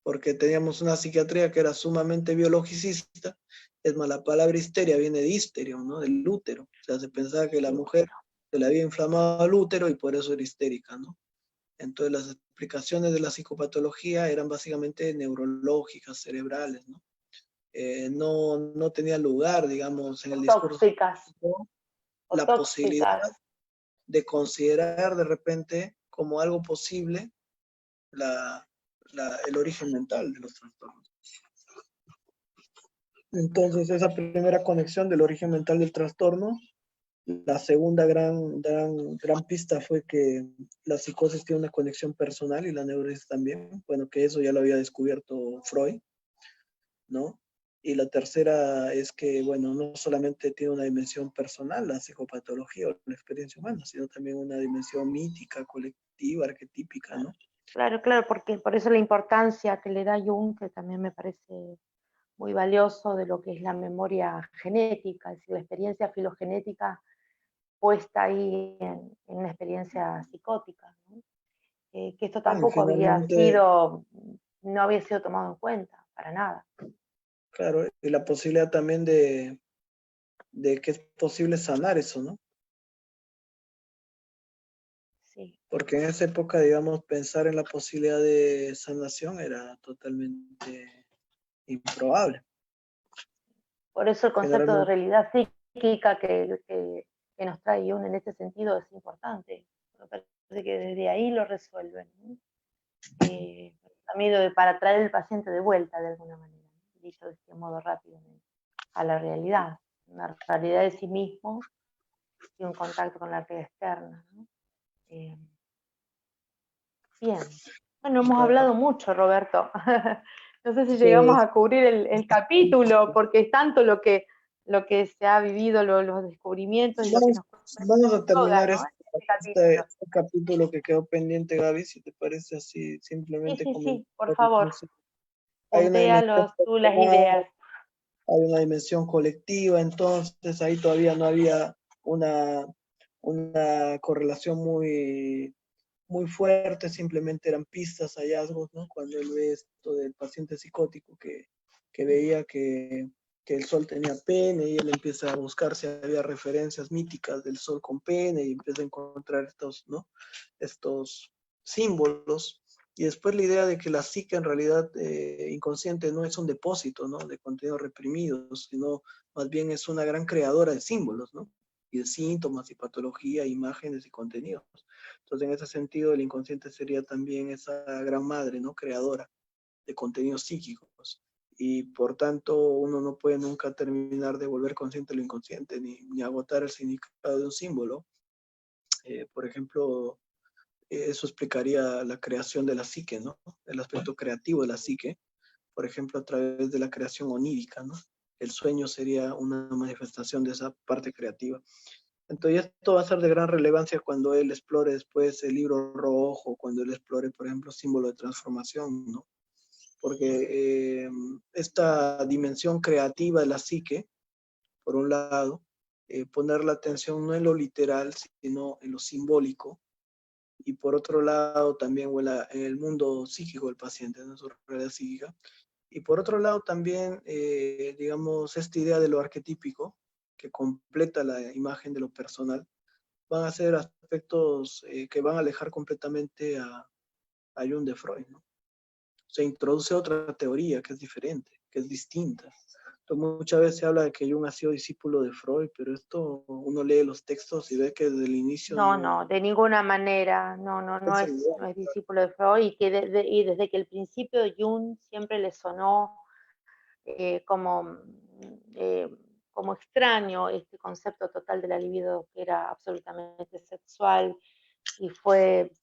Speaker 2: Porque teníamos una psiquiatría que era sumamente biologicista. Es más, la palabra histeria viene de histerio, ¿no? Del útero. O sea, se pensaba que la
Speaker 3: Sí,
Speaker 2: mujer se le había inflamado el útero y por eso era histérica, ¿no? Entonces las explicaciones de la psicopatología eran básicamente neurológicas, cerebrales, ¿no? No tenía lugar, digamos, en
Speaker 3: o
Speaker 2: el discurso
Speaker 3: tóxicas,
Speaker 2: psicológico
Speaker 3: o
Speaker 2: la posibilidad
Speaker 3: tóxicas.
Speaker 2: de considerar de repente como algo posible la, el origen mental de los trastornos. Entonces, esa primera conexión del origen mental del trastorno, la segunda gran pista fue que la psicosis tiene una conexión personal y la neurosis también. Bueno, que eso ya lo había descubierto Freud, ¿no? Y la tercera es que, bueno, no solamente tiene una dimensión personal, la psicopatología o la experiencia humana, sino también una dimensión mítica, colectiva, arquetípica, ¿no?
Speaker 3: Claro, claro, porque por eso la importancia que le da Jung, que también me parece muy valioso de lo que es la memoria genética, es decir, la experiencia filogenética puesta ahí en una experiencia psicótica, ¿no? Que esto
Speaker 2: Bueno,
Speaker 3: tampoco
Speaker 2: finalmente,
Speaker 3: no había sido tomado en cuenta, para nada.
Speaker 2: claro, y la posibilidad también de que es posible sanar eso, ¿no?
Speaker 3: Sí,
Speaker 2: Porque en esa época, digamos, pensar en la posibilidad de sanación era totalmente improbable.
Speaker 3: Por eso el concepto de
Speaker 2: Generalmente,
Speaker 3: realidad psíquica que nos trae Jung en este sentido es importante. Me parece que desde ahí lo resuelven, ¿no? También para traer el paciente de vuelta de alguna manera, ¿no? Dicho de este modo rápido, ¿no? A la realidad, una realidad de sí mismo y un contacto con la realidad externa, ¿no? Bien. Bueno, hemos
Speaker 2: claro.
Speaker 3: hablado mucho, Roberto. No sé si
Speaker 2: Sí,
Speaker 3: llegamos a cubrir el capítulo, porque es tanto lo que se ha vivido, los descubrimientos y lo que
Speaker 2: vamos,
Speaker 3: nos cuenta
Speaker 2: vamos a
Speaker 3: yoga,
Speaker 2: terminar
Speaker 3: ¿no? Este capítulo.
Speaker 2: este capítulo que quedó pendiente, Gaby, si te parece así,
Speaker 3: Sí,
Speaker 2: simplemente
Speaker 3: sí,
Speaker 2: comentar.
Speaker 3: sí, por favor,
Speaker 2: Hay una dimensión
Speaker 3: tú las
Speaker 2: personal,
Speaker 3: ideas.
Speaker 2: hay una dimensión colectiva, entonces ahí todavía no había una, una correlación muy fuerte, simplemente eran pistas, hallazgos, ¿no? Cuando él ve esto del paciente psicótico que veía que el sol tenía pene y él empieza a buscar si había referencias míticas del sol con pene y empieza a encontrar estos, ¿no? Estos símbolos. Y después la idea de que la psique en realidad inconsciente no es un depósito, ¿no? De contenidos reprimidos, sino más bien es una gran creadora de símbolos, ¿no? Y de síntomas y patología, imágenes y contenidos. Entonces, en ese sentido, el inconsciente sería también esa gran madre, ¿no? Creadora de contenidos psíquicos. Y por tanto, uno no puede nunca terminar de volver consciente lo inconsciente, ni agotar el significado de un símbolo. Por ejemplo, eso explicaría la creación de la psique, ¿no? El aspecto creativo de la psique, por ejemplo, a través de la creación onírica, ¿no? El sueño sería una manifestación de esa parte creativa. Entonces, esto va a ser de gran relevancia cuando él explore después el libro rojo, cuando él explore, por ejemplo, símbolo de transformación, ¿no? Porque esta dimensión creativa de la psique, por un lado, poner la atención no en lo literal, sino en lo simbólico, y por otro lado también en el mundo psíquico del paciente, en su realidad psíquica, y por otro lado también, digamos, esta idea de lo arquetípico, que completa la imagen de lo personal, van a ser aspectos que van a alejar completamente a Jung de Freud, ¿no? Se introduce otra teoría que es diferente, que es distinta. Entonces, muchas veces se habla de que Jung ha sido discípulo de Freud, pero esto uno lee los textos y ve que desde el inicio
Speaker 3: No,
Speaker 2: no
Speaker 3: no, de ninguna manera,
Speaker 2: es el
Speaker 3: no es discípulo de Freud y desde que el principio Jung siempre le sonó como, eh, como extraño este concepto total de la libido que era absolutamente sexual y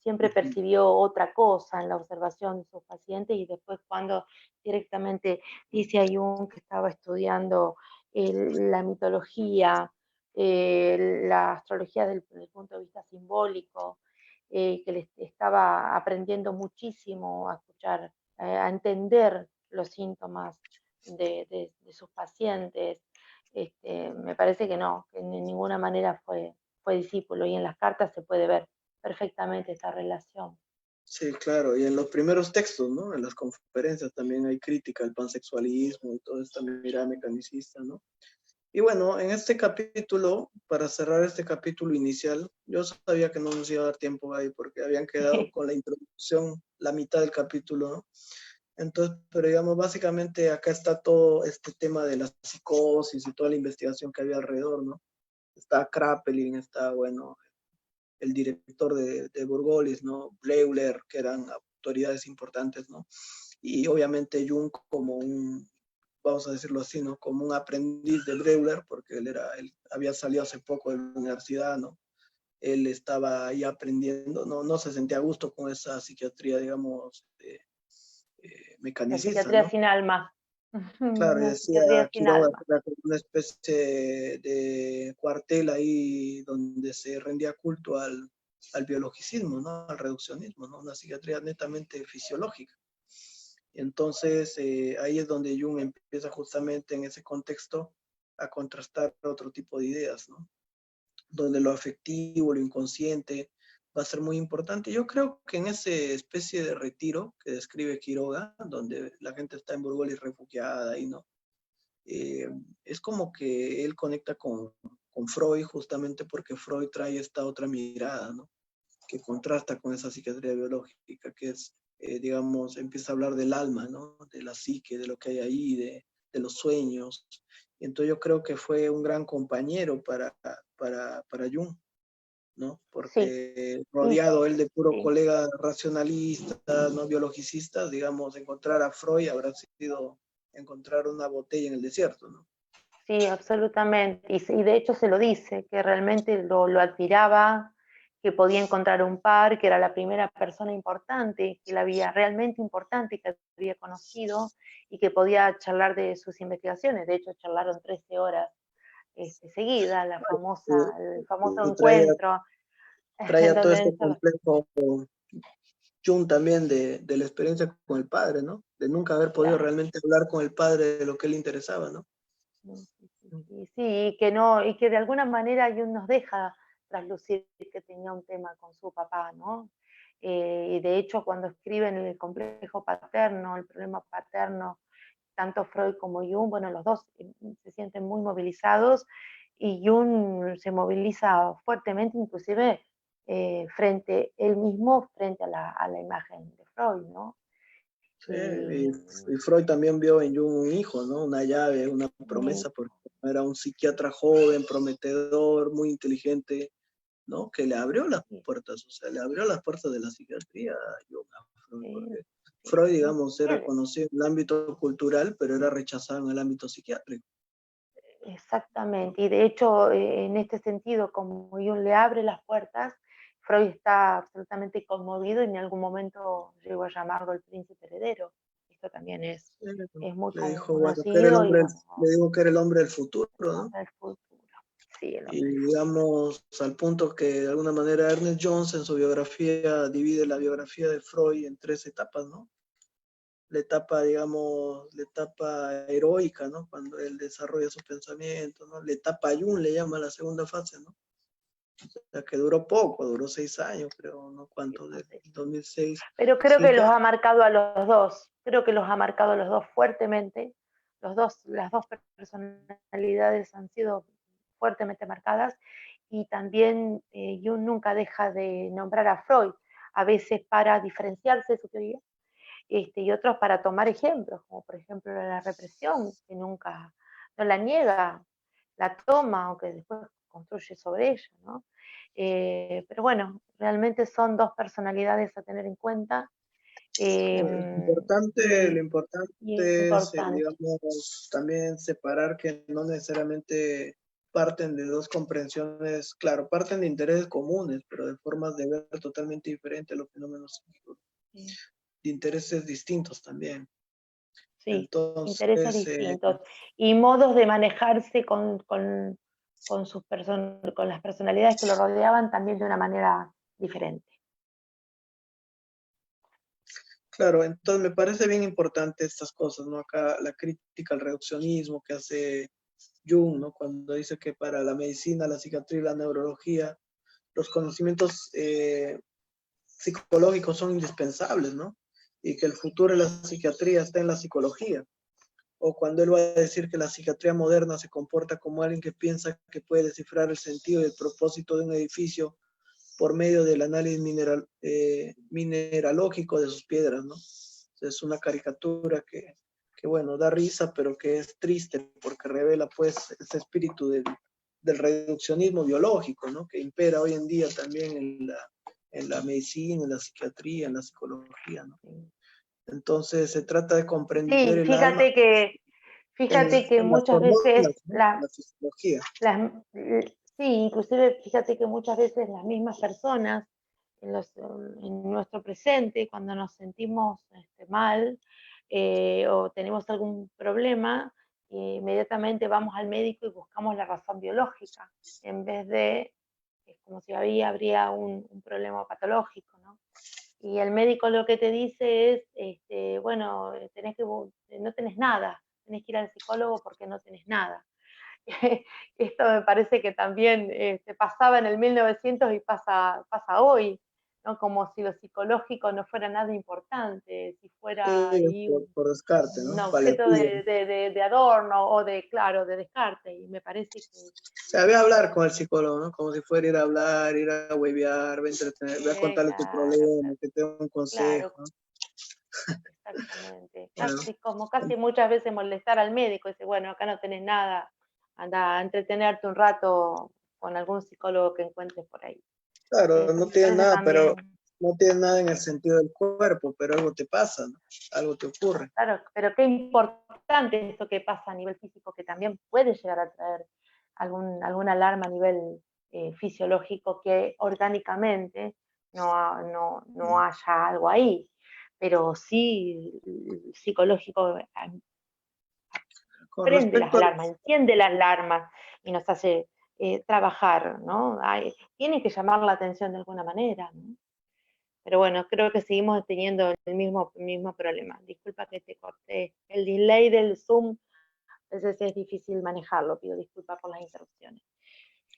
Speaker 3: siempre percibió otra cosa en la observación de sus pacientes y después cuando directamente dice a Jung que estaba estudiando la mitología, la astrología desde el punto de vista simbólico, que le estaba aprendiendo muchísimo a escuchar, a entender los síntomas de sus pacientes. Me parece que no, que de ninguna manera fue discípulo y en las cartas se puede ver perfectamente esta relación.
Speaker 2: Sí, claro, y en los primeros textos, ¿no? En las conferencias también hay crítica al pansexualismo y toda esta mirada mecanicista, ¿no? Y bueno, en este capítulo, para cerrar este capítulo inicial, yo sabía que no nos iba a dar tiempo ahí porque habían quedado con la introducción la mitad del capítulo, ¿no? Entonces, pero digamos, básicamente acá está todo este tema de la psicosis y toda la investigación que había alrededor, ¿no? Está Kraepelin, está, bueno, el director de Burgolis, ¿no? Bleuler, que eran autoridades importantes, ¿no? Y obviamente Jung como un, vamos a decirlo así, ¿no? Como un aprendiz de Bleuler, porque él había salido hace poco de la universidad, ¿no? Él estaba ahí aprendiendo, no se sentía a gusto con esa psiquiatría, digamos,
Speaker 3: La
Speaker 2: mecanicista,
Speaker 3: psiquiatría
Speaker 2: ¿no?
Speaker 3: sin alma.
Speaker 2: Claro, y
Speaker 3: Una
Speaker 2: decía
Speaker 3: psiquiatría sin
Speaker 2: Quiroga
Speaker 3: alma.
Speaker 2: que era como una especie de cuartel ahí donde se rendía culto al biologicismo, ¿no? Al reduccionismo, ¿no? Una psiquiatría netamente fisiológica. Entonces, ahí es donde Jung empieza justamente en ese contexto a contrastar otro tipo de ideas, ¿no? Donde lo afectivo, lo inconsciente va a ser muy importante. Yo creo que en esa especie de retiro que describe Quiroga, donde la gente está en Burgos y refugiada y no, es como que él conecta con Freud justamente porque Freud trae esta otra mirada, ¿no? Que contrasta con esa psiquiatría biológica, que es digamos, empieza a hablar del alma, ¿no? De la psique, de lo que hay ahí, de los sueños. Entonces yo creo que fue un gran compañero para Jung, ¿no?
Speaker 3: Sí,
Speaker 2: Porque
Speaker 3: y
Speaker 2: rodeado él de puro
Speaker 3: sí.
Speaker 2: colegas racionalistas, no biologicistas, digamos, encontrar a Freud habrá sido encontrar una botella en el desierto, ¿no?
Speaker 3: Sí, absolutamente. Y de hecho se lo dice, que realmente lo admiraba, que podía encontrar un par, que era la primera persona importante, que la había realmente importante, que había conocido y que podía charlar de sus investigaciones. De hecho, charlaron 13 horas seguidas, el famoso
Speaker 2: Y traía,
Speaker 3: encuentro, en
Speaker 2: traía todo
Speaker 3: donde
Speaker 2: este complejo Jung también de la experiencia con el padre, ¿no? De nunca haber podido
Speaker 3: claro.
Speaker 2: realmente hablar con el padre de lo que le interesaba, ¿no?
Speaker 3: Sí, sí, sí, sí, sí, y que no, y que de alguna manera Jung nos deja traslucir que tenía un tema con su papá, ¿no? Y de hecho, cuando escriben el complejo paterno, el problema paterno, tanto Freud como Jung, bueno, los dos se sienten muy movilizados y Jung se moviliza fuertemente, inclusive él mismo, frente a la imagen de Freud, ¿no?
Speaker 2: Sí,
Speaker 3: Y
Speaker 2: y Freud también vio en Jung un hijo, ¿no? Una llave, una
Speaker 3: un
Speaker 2: promesa, porque era un psiquiatra joven, prometedor, muy inteligente, ¿no? Que le abrió las
Speaker 3: hijo,
Speaker 2: puertas, o sea, le abrió las puertas de la psiquiatría a Jung, a Freud,
Speaker 3: sí,
Speaker 2: porque
Speaker 3: sí,
Speaker 2: Freud,
Speaker 3: sí.
Speaker 2: digamos, era conocido en el ámbito cultural, pero era rechazado en el ámbito psiquiátrico.
Speaker 3: Exactamente, y de hecho, en este sentido, como Jung le abre las puertas, Freud está absolutamente conmovido y en algún momento llegó a llamarlo el príncipe heredero. Esto también es muy
Speaker 2: Le dijo, bueno, que era el
Speaker 3: conocido y
Speaker 2: hombre,
Speaker 3: bueno,
Speaker 2: le dijo que era el hombre del futuro,
Speaker 3: el
Speaker 2: ¿no?
Speaker 3: hombre del futuro. Sí, el
Speaker 2: Y
Speaker 3: hombre del futuro.
Speaker 2: digamos, al punto que de alguna manera Ernest Jones en su biografía divide la biografía de Freud en tres etapas, ¿no? La etapa, digamos, la etapa heroica, ¿no? Cuando él desarrolla su pensamiento, ¿no? La etapa Jung le llama la segunda fase, ¿no? O sea, que duró poco, duró 6 años, creo, ¿no? ¿Cuánto? Del
Speaker 3: Entonces,
Speaker 2: 2006.
Speaker 3: pero creo que los ha marcado a los dos, creo que los ha marcado a los dos fuertemente. Las dos personalidades han sido fuertemente marcadas y también Jung nunca deja de nombrar a Freud, a veces para diferenciarse de su teoría y otros para tomar ejemplos, como por ejemplo la represión, que nunca no la niega, la toma, aunque después construye sobre ella, ¿no? Pero bueno, realmente son dos personalidades a tener en cuenta
Speaker 2: Lo
Speaker 3: y
Speaker 2: importante es,
Speaker 3: importante.
Speaker 2: digamos, también separar que no necesariamente parten de dos comprensiones, claro, parten de intereses comunes, pero de formas de ver totalmente diferentes los fenómenos,
Speaker 3: Sí,
Speaker 2: de intereses distintos también.
Speaker 3: sí, intereses
Speaker 2: Entonces,
Speaker 3: distintos y modos de manejarse con las personalidades que lo rodeaban también de una manera diferente.
Speaker 2: claro, entonces me parece bien importante estas cosas, ¿no? Acá la crítica al reduccionismo que hace Jung, ¿no? Cuando dice que para la medicina, la psiquiatría y la neurología, los conocimientos psicológicos son indispensables, ¿no? Y que el futuro de la psiquiatría está en la psicología. O cuando él va a decir que la psiquiatría moderna se comporta como alguien que piensa que puede descifrar el sentido y el propósito de un edificio por medio del análisis mineralógico de sus piedras, ¿no? Es una caricatura que, bueno, da risa, pero que es triste porque revela pues ese espíritu del reduccionismo biológico, ¿no? Que impera hoy en día también en la medicina, en la psiquiatría, en la psicología, ¿no? Entonces se trata de comprender
Speaker 3: Sí,
Speaker 2: el alma en,
Speaker 3: fíjate que
Speaker 2: en las
Speaker 3: muchas veces
Speaker 2: hormonas, ¿no? En la fisiología.
Speaker 3: las, sí, inclusive fíjate que muchas veces las mismas personas en nuestro presente, cuando nos sentimos mal o tenemos algún problema, inmediatamente vamos al médico y buscamos la razón biológica, en vez de, es como si habría un problema patológico, ¿no? Y el médico lo que te dice es, bueno, no tenés nada, tenés que ir al psicólogo porque no tenés nada. Esto me parece que también pasaba en el 1900 y pasa hoy, ¿no? Como si lo psicológico no fuera nada importante, si fuera ahí
Speaker 2: Por descarte,
Speaker 3: un
Speaker 2: ¿no?
Speaker 3: objeto
Speaker 2: Paliativo.
Speaker 3: de adorno o claro, de descarte. Y me parece que
Speaker 2: Se ve hablar con el psicólogo, ¿no? Como si fuera ir a hablar, ir a huevear, ve a entretener, ve a contarle tu
Speaker 3: claro,
Speaker 2: problema, que te dé un consejo,
Speaker 3: claro,
Speaker 2: ¿no?
Speaker 3: Exactamente.
Speaker 2: Bueno,
Speaker 3: Casi muchas veces molestar al médico, dice, bueno, acá no tenés nada, anda a entretenerte un rato con algún psicólogo que encuentres por ahí.
Speaker 2: claro,
Speaker 3: Eso
Speaker 2: no
Speaker 3: me
Speaker 2: tiene
Speaker 3: parece
Speaker 2: nada, pero
Speaker 3: también,
Speaker 2: no tiene nada en el sentido del cuerpo, pero algo te pasa, ¿no? Algo te ocurre.
Speaker 3: claro, pero qué importante esto que pasa a nivel físico, que también puede llegar a traer alguna alarma a nivel fisiológico que orgánicamente no haya algo ahí, pero sí psicológico
Speaker 2: Con
Speaker 3: prende las
Speaker 2: respecto a,
Speaker 3: alarmas, enciende las alarmas y nos hace trabajar, ¿no? Tiene que llamar la atención de alguna manera, ¿no? Pero bueno, creo que seguimos teniendo el mismo problema. Disculpa que te corté. El delay del Zoom, a veces es difícil manejarlo, pido disculpas por las interrupciones.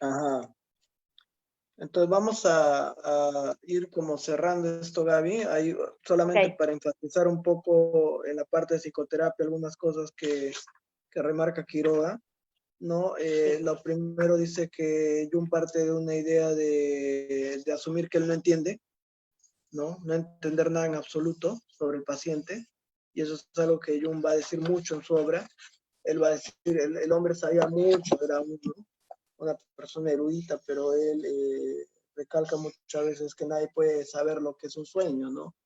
Speaker 2: ajá. Entonces vamos a ir como cerrando esto, Gaby. Ahí
Speaker 3: Ok,
Speaker 2: solamente para enfatizar un poco en la parte de psicoterapia, algunas cosas que remarca Quiroga, ¿no?
Speaker 3: sí.
Speaker 2: Lo primero dice que Jung parte de una idea de asumir que él no entiende, ¿no? No entender nada en absoluto sobre el paciente. Y eso es algo que Jung va a decir mucho en su obra. Él va a decir, el hombre sabía mucho, era una persona erudita, pero él recalca muchas veces que nadie puede saber lo que es un sueño, ¿no?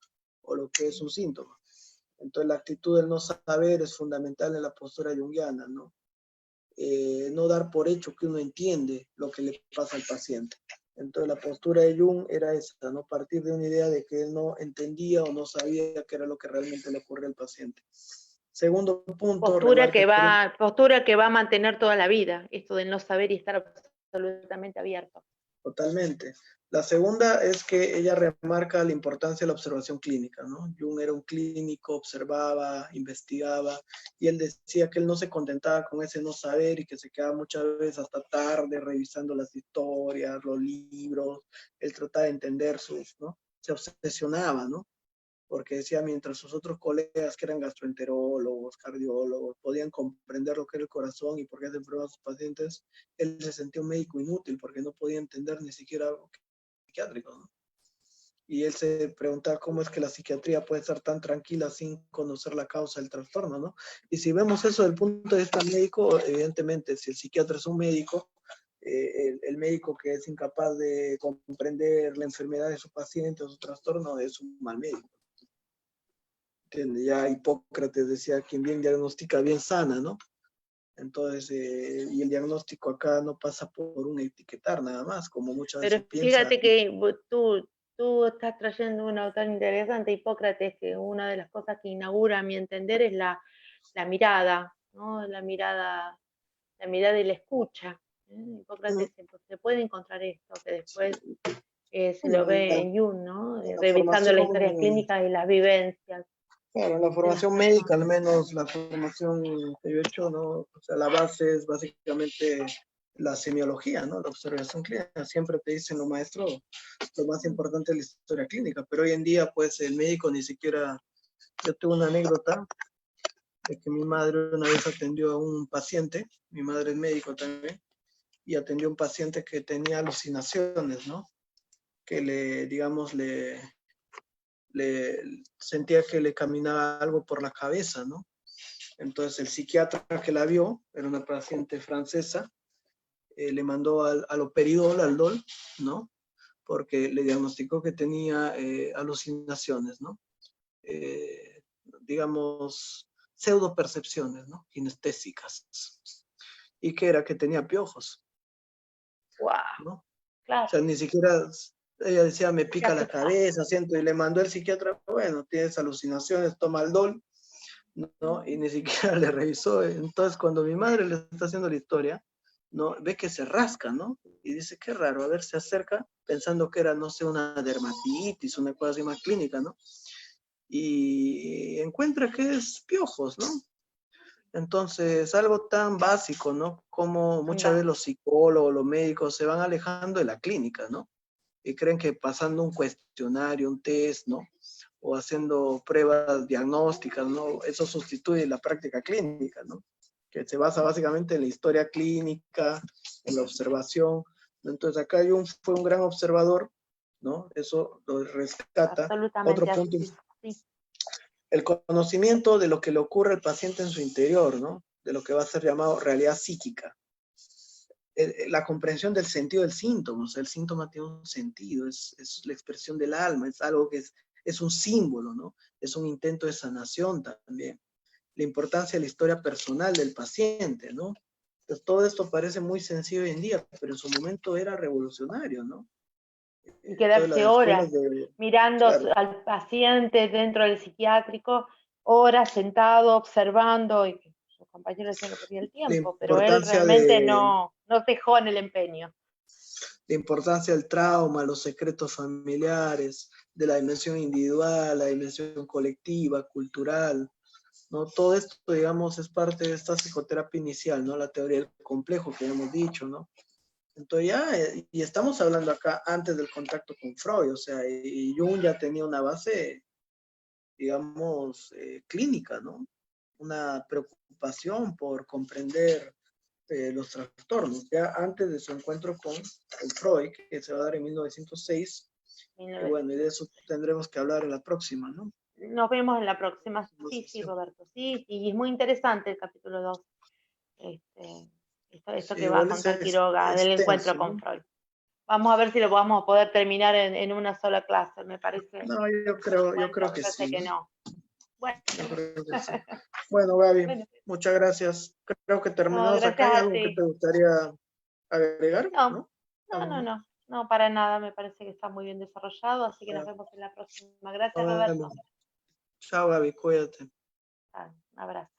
Speaker 2: O lo que es un síntoma. Entonces la actitud del no saber es fundamental en la postura junguiana, ¿no? No dar por hecho que uno entiende lo que le pasa al paciente. Entonces la postura de Jung era esa, ¿no? Partir de una idea de que él no entendía o no sabía qué era lo que realmente le ocurre al paciente. Segundo punto, remarca que
Speaker 3: Postura que va a mantener toda la vida, esto de no saber y estar absolutamente abierto.
Speaker 2: totalmente. La segunda es que ella remarca la importancia de la observación clínica, ¿no? Jung era un clínico, observaba, investigaba, y él decía que él no se contentaba con ese no saber y que se quedaba muchas veces hasta tarde revisando las historias, los libros, él trataba de entender sus, ¿no? Se obsesionaba, ¿no? Porque decía, mientras sus otros colegas que eran gastroenterólogos, cardiólogos, podían comprender lo que era el corazón y por qué se enfermaban sus pacientes, él se sentía un médico inútil porque no podía entender ni siquiera algo psiquiátrico, ¿no? Y él se preguntaba cómo es que la psiquiatría puede estar tan tranquila sin conocer la causa del trastorno, ¿no? Y si vemos eso desde el punto de vista médico, evidentemente, si el psiquiatra es un médico, el médico que es incapaz de comprender la enfermedad de su paciente o su trastorno es un mal médico. ¿Entiendes? Ya Hipócrates decía, quien bien diagnostica, bien sana, ¿no? Entonces, y el diagnóstico acá no pasa por un etiquetar nada más, como muchas veces
Speaker 3: Pero
Speaker 2: se piensa.
Speaker 3: fíjate que tú estás trayendo un autor interesante, Hipócrates, que una de las cosas que inaugura, a mi entender, es la mirada, ¿no? La mirada y la escucha. Hipócrates se puede encontrar esto, que después se lo
Speaker 2: Bueno,
Speaker 3: ve en Jung, ¿no?
Speaker 2: en la
Speaker 3: Revisando las
Speaker 2: formación,
Speaker 3: historias clínicas y las vivencias
Speaker 2: claro, en la
Speaker 3: de las
Speaker 2: formación médica,
Speaker 3: personas.
Speaker 2: al menos la formación que yo he hecho, ¿no? O sea, la base es básicamente la semiología, ¿no? La observación clínica. Siempre te dicen los maestros, lo más importante es la historia clínica, pero hoy en día, pues, el médico ni siquiera. Yo tuve una anécdota de que mi madre una vez atendió a un paciente, mi madre es médico también, y atendió a un paciente que tenía alucinaciones, ¿no? Que digamos, sentía que le caminaba algo por la cabeza, ¿no? Entonces el psiquiatra que la vio, era una paciente francesa, le mandó al operidol, al DOL, ¿no? Porque le diagnosticó que tenía alucinaciones, ¿no? Digamos, pseudo percepciones, ¿no? Kinestésicas. Y que era que tenía piojos,
Speaker 3: ¡Wow!
Speaker 2: ¿no? O
Speaker 3: Claro.
Speaker 2: sea, ni siquiera, ella decía, me
Speaker 3: ¿Qué
Speaker 2: pica la
Speaker 3: hace
Speaker 2: cabeza, siento, y le mandó el psiquiatra, bueno, tienes alucinaciones, toma el DOL, ¿no? Y ni siquiera le revisó. Entonces, cuando mi madre le está haciendo la historia, ¿no? Ve que se rasca, ¿no? Y dice, qué raro, a ver, se acerca pensando que era, no sé, una dermatitis, una cosa así más clínica, ¿no? Y encuentra que es piojos, ¿no? Entonces, algo tan básico, ¿no? Como muchas veces
Speaker 3: Anda.
Speaker 2: los psicólogos, los médicos se van alejando de la clínica, ¿no? Y creen que pasando un cuestionario, un test, ¿no? O haciendo pruebas diagnósticas, ¿no? Eso sustituye la práctica clínica, ¿no? Que se basa básicamente en la historia clínica, en la observación. Entonces, acá Jung fue un gran observador, ¿no? Eso lo rescata. Otro
Speaker 3: Absolutamente
Speaker 2: punto,
Speaker 3: así. Sí.
Speaker 2: el conocimiento de lo que le ocurre al paciente en su interior, ¿no? De lo que va a ser llamado realidad psíquica. La comprensión del sentido del síntoma, o sea, el síntoma tiene un sentido, es la expresión del alma, es algo que es un símbolo, ¿no? Es un intento de sanación también. La importancia de la historia personal del paciente, ¿no? Entonces, todo esto parece muy sencillo hoy en día, pero en su momento era revolucionario, ¿no?
Speaker 3: Y
Speaker 2: Todas
Speaker 3: quedarse
Speaker 2: las
Speaker 3: horas
Speaker 2: escuelas de...
Speaker 3: mirando
Speaker 2: Claro,
Speaker 3: al paciente dentro del psiquiátrico, horas sentado, observando, y que sus compañeros decían que perdía el
Speaker 2: la
Speaker 3: tiempo, pero él
Speaker 2: importancia
Speaker 3: realmente
Speaker 2: de
Speaker 3: no dejó en el empeño.
Speaker 2: la importancia del trauma, los secretos familiares, de la dimensión individual, la dimensión colectiva, cultural, ¿no? Todo esto, digamos, es parte de esta psicoterapia inicial, ¿no? La teoría del complejo que hemos dicho, ¿no? Entonces ya, y estamos hablando acá antes del contacto con Freud, o sea, y Jung ya tenía una base, digamos, clínica, ¿no? Una preocupación por comprender los trastornos, ya antes de su encuentro con Freud, que se va a dar en 1906, y bueno, y de eso tendremos que hablar en la próxima, ¿no?
Speaker 3: Nos vemos en la próxima. Sí, Roberto, sí, y es muy interesante el capítulo 2. Esto
Speaker 2: Sí,
Speaker 3: que va a
Speaker 2: igual
Speaker 3: contar Quiroga del encuentro
Speaker 2: extenso,
Speaker 3: con
Speaker 2: ¿no?
Speaker 3: Freud. Vamos a ver si lo vamos a poder terminar en una sola clase, me parece.
Speaker 2: No, yo creo
Speaker 3: Me
Speaker 2: que
Speaker 3: parece
Speaker 2: sí,
Speaker 3: que
Speaker 2: ¿no?
Speaker 3: no. Bueno,
Speaker 2: Yo creo que sí. Bueno, Gaby,
Speaker 3: bueno,
Speaker 2: muchas gracias. Creo que
Speaker 3: no,
Speaker 2: terminamos acá.
Speaker 3: gracias
Speaker 2: ¿Hay
Speaker 3: a
Speaker 2: algo que te
Speaker 3: ti.
Speaker 2: gustaría agregar?
Speaker 3: No,
Speaker 2: ¿No? ¿Algo más?
Speaker 3: no, para nada, me parece que está muy bien desarrollado, así que nos
Speaker 2: Ah,
Speaker 3: vemos en la próxima. Gracias,
Speaker 2: nos
Speaker 3: Roberto.
Speaker 2: vemos. Chao, Gaby, cuídate.
Speaker 3: Un abrazo.